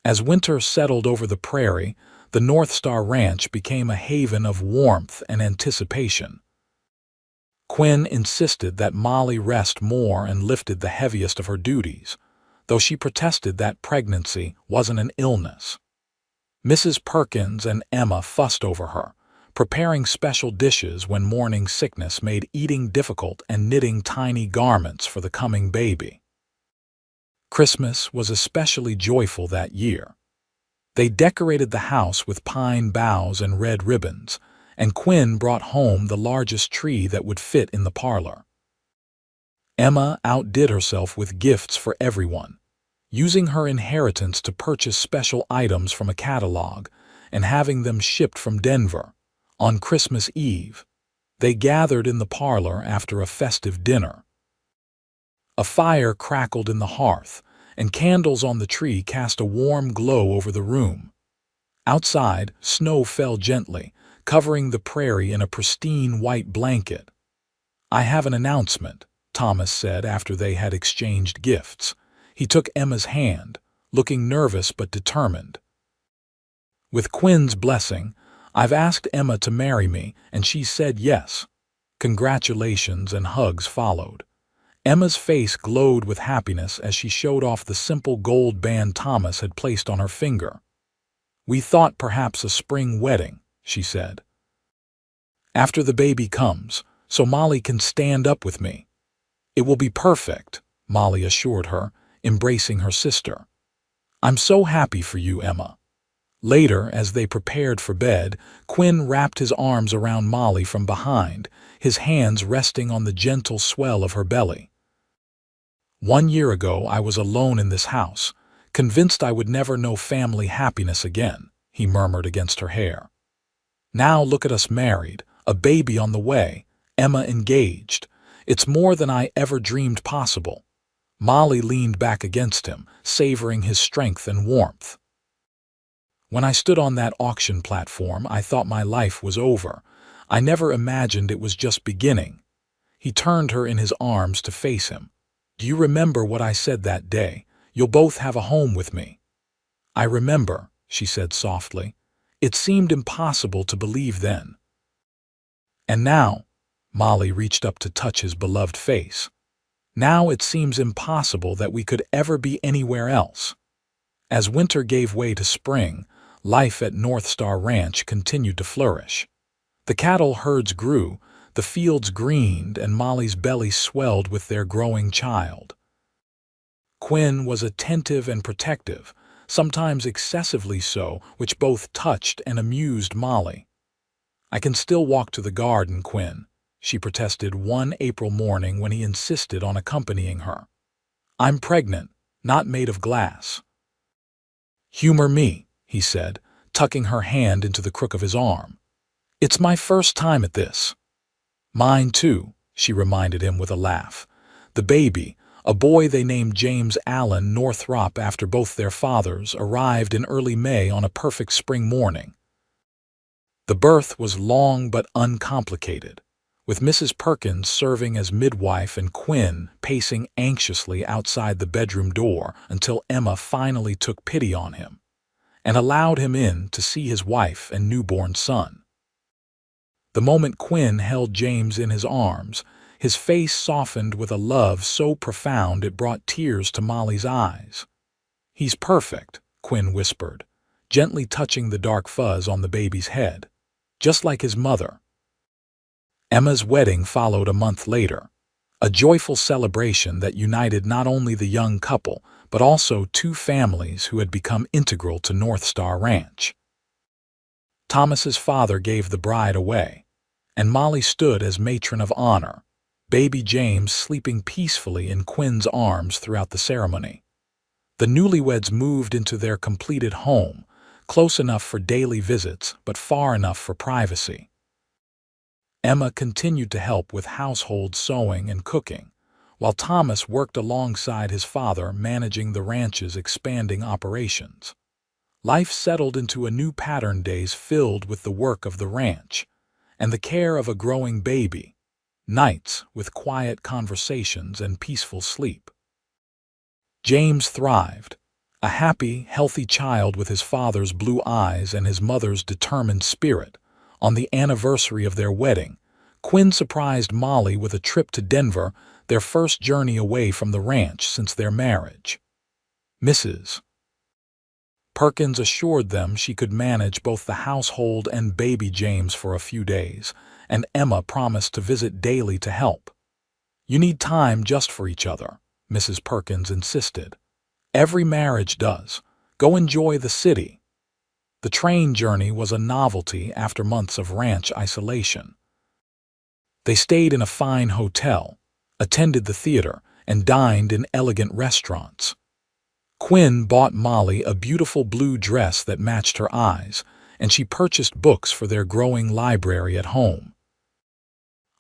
As winter settled over the prairie, the North Star Ranch became a haven of warmth and anticipation. Quinn insisted that Molly rest more and lifted the heaviest of her duties, though she protested that pregnancy wasn't an illness. Mrs. Perkins and Emma fussed over her, preparing special dishes when morning sickness made eating difficult and knitting tiny garments for the coming baby. Christmas was especially joyful that year. They decorated the house with pine boughs and red ribbons, and Quinn brought home the largest tree that would fit in the parlor. Emma outdid herself with gifts for everyone, using her inheritance to purchase special items from a catalog and having them shipped from Denver. On Christmas Eve, they gathered in the parlor after a festive dinner. A fire crackled in the hearth, and candles on the tree cast a warm glow over the room. Outside, snow fell gently, covering the prairie in a pristine white blanket. "I have an announcement," Thomas said after they had exchanged gifts. He took Emma's hand, looking nervous but determined. "With Quinn's blessing, I've asked Emma to marry me, and she said yes." Congratulations and hugs followed. Emma's face glowed with happiness as she showed off the simple gold band Thomas had placed on her finger. "We thought perhaps a spring wedding," she said. "After the baby comes, so Molly can stand up with me." "It will be perfect," Molly assured her, embracing her sister. "I'm so happy for you, Emma." Later, as they prepared for bed, Quinn wrapped his arms around Molly from behind, his hands resting on the gentle swell of her belly. "1 year ago I was alone in this house, convinced I would never know family happiness again," he murmured against her hair. "Now look at us married, a baby on the way, Emma engaged. It's more than I ever dreamed possible." Molly leaned back against him, savoring his strength and warmth. "When I stood on that auction platform, I thought my life was over. I never imagined it was just beginning." He turned her in his arms to face him. "Do you remember what I said that day? You'll both have a home with me." "I remember," she said softly. "It seemed impossible to believe then." "And now," Molly reached up to touch his beloved face, "now it seems impossible that we could ever be anywhere else." As winter gave way to spring, life at North Star Ranch continued to flourish. The cattle herds grew, the fields greened, and Molly's belly swelled with their growing child. Quinn was attentive and protective, sometimes excessively so, which both touched and amused Molly. "I can still walk to the garden, Quinn," she protested one April morning when he insisted on accompanying her. "I'm pregnant, not made of glass." "Humor me," he said, tucking her hand into the crook of his arm. "It's my first time at this." "Mine too," she reminded him with a laugh. "The baby, a boy they named James Allen Northrop after both their fathers, arrived in early May on a perfect spring morning." The birth was long but uncomplicated, with Mrs. Perkins serving as midwife and Quinn pacing anxiously outside the bedroom door until Emma finally took pity on him and allowed him in to see his wife and newborn son. The moment Quinn held James in his arms, his face softened with a love so profound it brought tears to Molly's eyes. "He's perfect," Quinn whispered, gently touching the dark fuzz on the baby's head, "just like his mother." Emma's wedding followed a month later, a joyful celebration that united not only the young couple, but also two families who had become integral to North Star Ranch. Thomas's father gave the bride away, and Molly stood as matron of honor, baby James sleeping peacefully in Quinn's arms throughout the ceremony. The newlyweds moved into their completed home, close enough for daily visits but far enough for privacy. Emma continued to help with household sewing and cooking, while Thomas worked alongside his father managing the ranch's expanding operations. Life settled into a new pattern, days filled with the work of the ranch and the care of a growing baby, nights with quiet conversations and peaceful sleep. James thrived, a happy, healthy child with his father's blue eyes and his mother's determined spirit. On the anniversary of their wedding, Quinn surprised Molly with a trip to Denver, their first journey away from the ranch since their marriage. Mrs. Perkins assured them she could manage both the household and baby James for a few days, and Emma promised to visit daily to help. "You need time just for each other," Mrs. Perkins insisted. "Every marriage does. Go enjoy the city." The train journey was a novelty after months of ranch isolation. They stayed in a fine hotel, attended the theater, and dined in elegant restaurants. Quinn bought Molly a beautiful blue dress that matched her eyes, and she purchased books for their growing library at home.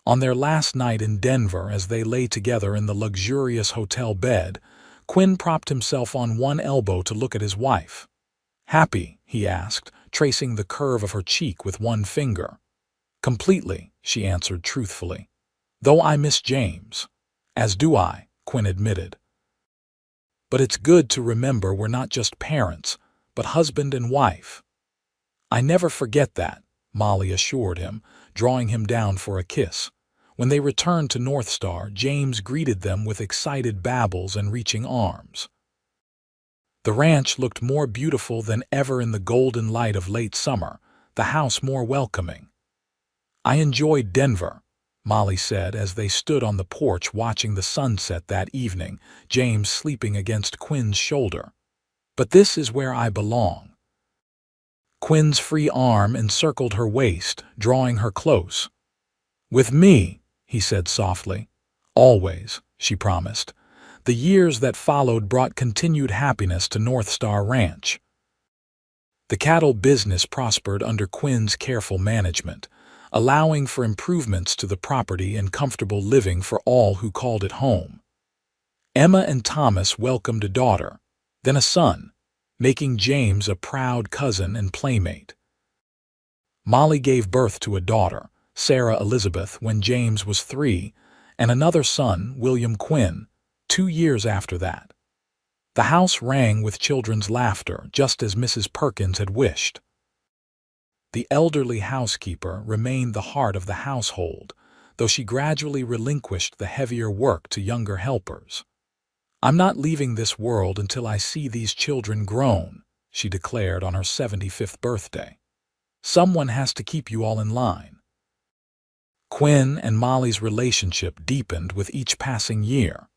On their last night in Denver, as they lay together in the luxurious hotel bed, Quinn propped himself on one elbow to look at his wife. "Happy?" he asked, tracing the curve of her cheek with one finger. "Completely," she answered truthfully. "Though I miss James." "As do I," Quinn admitted. "But it's good to remember we're not just parents, but husband and wife." "I never forget that," Molly assured him, drawing him down for a kiss. When they returned to North Star, James greeted them with excited babbles and reaching arms. The ranch looked more beautiful than ever in the golden light of late summer, the house more welcoming. "I enjoyed Denver," Molly said as they stood on the porch watching the sunset that evening, James sleeping against Quinn's shoulder. "But this is where I belong." Quinn's free arm encircled her waist, drawing her close. "With me," he said softly. "Always," she promised. The years that followed brought continued happiness to North Star Ranch. The cattle business prospered under Quinn's careful management, allowing for improvements to the property and comfortable living for all who called it home. Emma and Thomas welcomed a daughter, then a son, making James a proud cousin and playmate. Molly gave birth to a daughter, Sarah Elizabeth, when James was 3, and another son, William Quinn, 2 years after that. The house rang with children's laughter, just as Mrs. Perkins had wished. The elderly housekeeper remained the heart of the household, though she gradually relinquished the heavier work to younger helpers. "I'm not leaving this world until I see these children grown," she declared on her 75th birthday. "Someone has to keep you all in line." Quinn and Molly's relationship deepened with each passing year.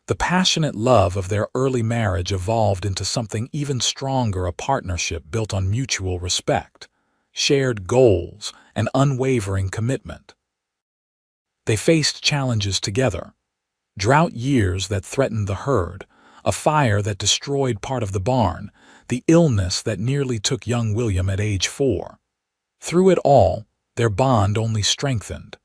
The passionate love of their early marriage evolved into something even stronger, a partnership built on mutual respect, shared goals, and unwavering commitment. They faced challenges together: drought years that threatened the herd, a fire that destroyed part of the barn, the illness that nearly took young William at age 4. Through it all, their bond only strengthened.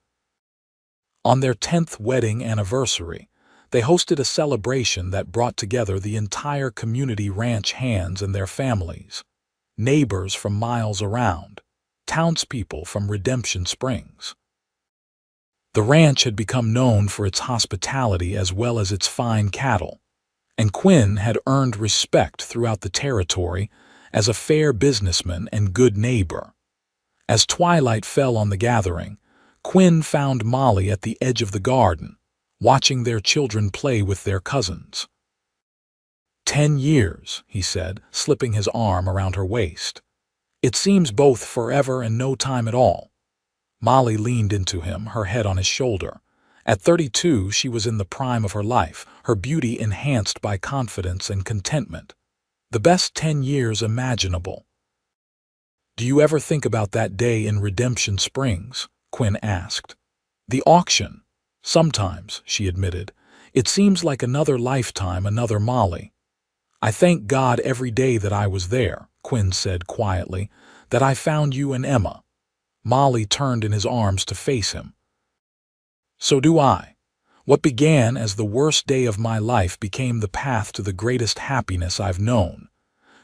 On their 10th wedding anniversary, they hosted a celebration that brought together the entire community, ranch hands and their families, neighbors from miles around, townspeople from Redemption Springs. The ranch had become known for its hospitality as well as its fine cattle, and Quinn had earned respect throughout the territory as a fair businessman and good neighbor. As twilight fell on the gathering, Quinn found Molly at the edge of the garden, watching their children play with their cousins. 10 years, he said, slipping his arm around her waist. "It seems both forever and no time at all." Molly leaned into him, her head on his shoulder. At 32, she was in the prime of her life, her beauty enhanced by confidence and contentment. The best 10 years imaginable. "Do you ever think about that day in Redemption Springs?" Quinn asked. "The auction?" "Sometimes," she admitted. "It seems like another lifetime, another Molly." "I thank God every day that I was there," Quinn said quietly, "that I found you and Emma." Molly turned in his arms to face him. "So do I. What began as the worst day of my life became the path to the greatest happiness I've known."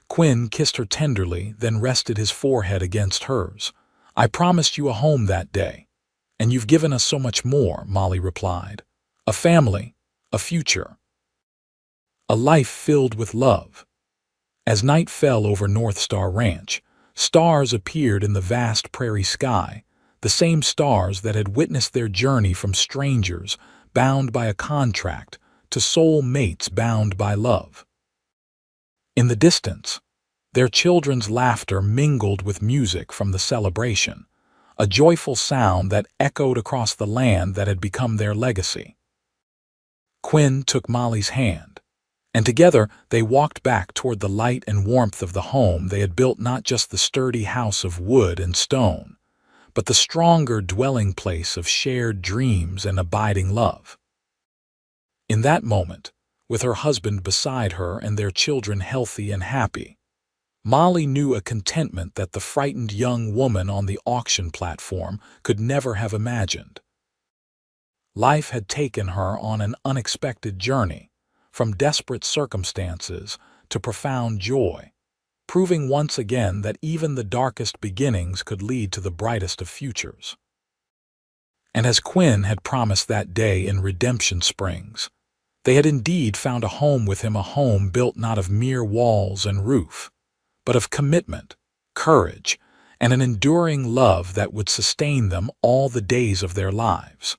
Quinn kissed her tenderly, then rested his forehead against hers. "I promised you a home that day, and you've given us so much more," Molly replied. "A family, a future, a life filled with love." As night fell over North Star Ranch, stars appeared in the vast prairie sky, the same stars that had witnessed their journey from strangers bound by a contract to soul mates bound by love. In the distance, their children's laughter mingled with music from the celebration, a joyful sound that echoed across the land that had become their legacy. Quinn took Molly's hand, and together they walked back toward the light and warmth of the home they had built, not just the sturdy house of wood and stone, but the stronger dwelling place of shared dreams and abiding love. In that moment, with her husband beside her and their children healthy and happy, Molly knew a contentment that the frightened young woman on the auction platform could never have imagined. Life had taken her on an unexpected journey, from desperate circumstances to profound joy. proving once again that even the darkest beginnings could lead to the brightest of futures. And as Quinn had promised that day in Redemption Springs, they had indeed found a home with him, a home built not of mere walls and roof, but of commitment, courage, and an enduring love that would sustain them all the days of their lives.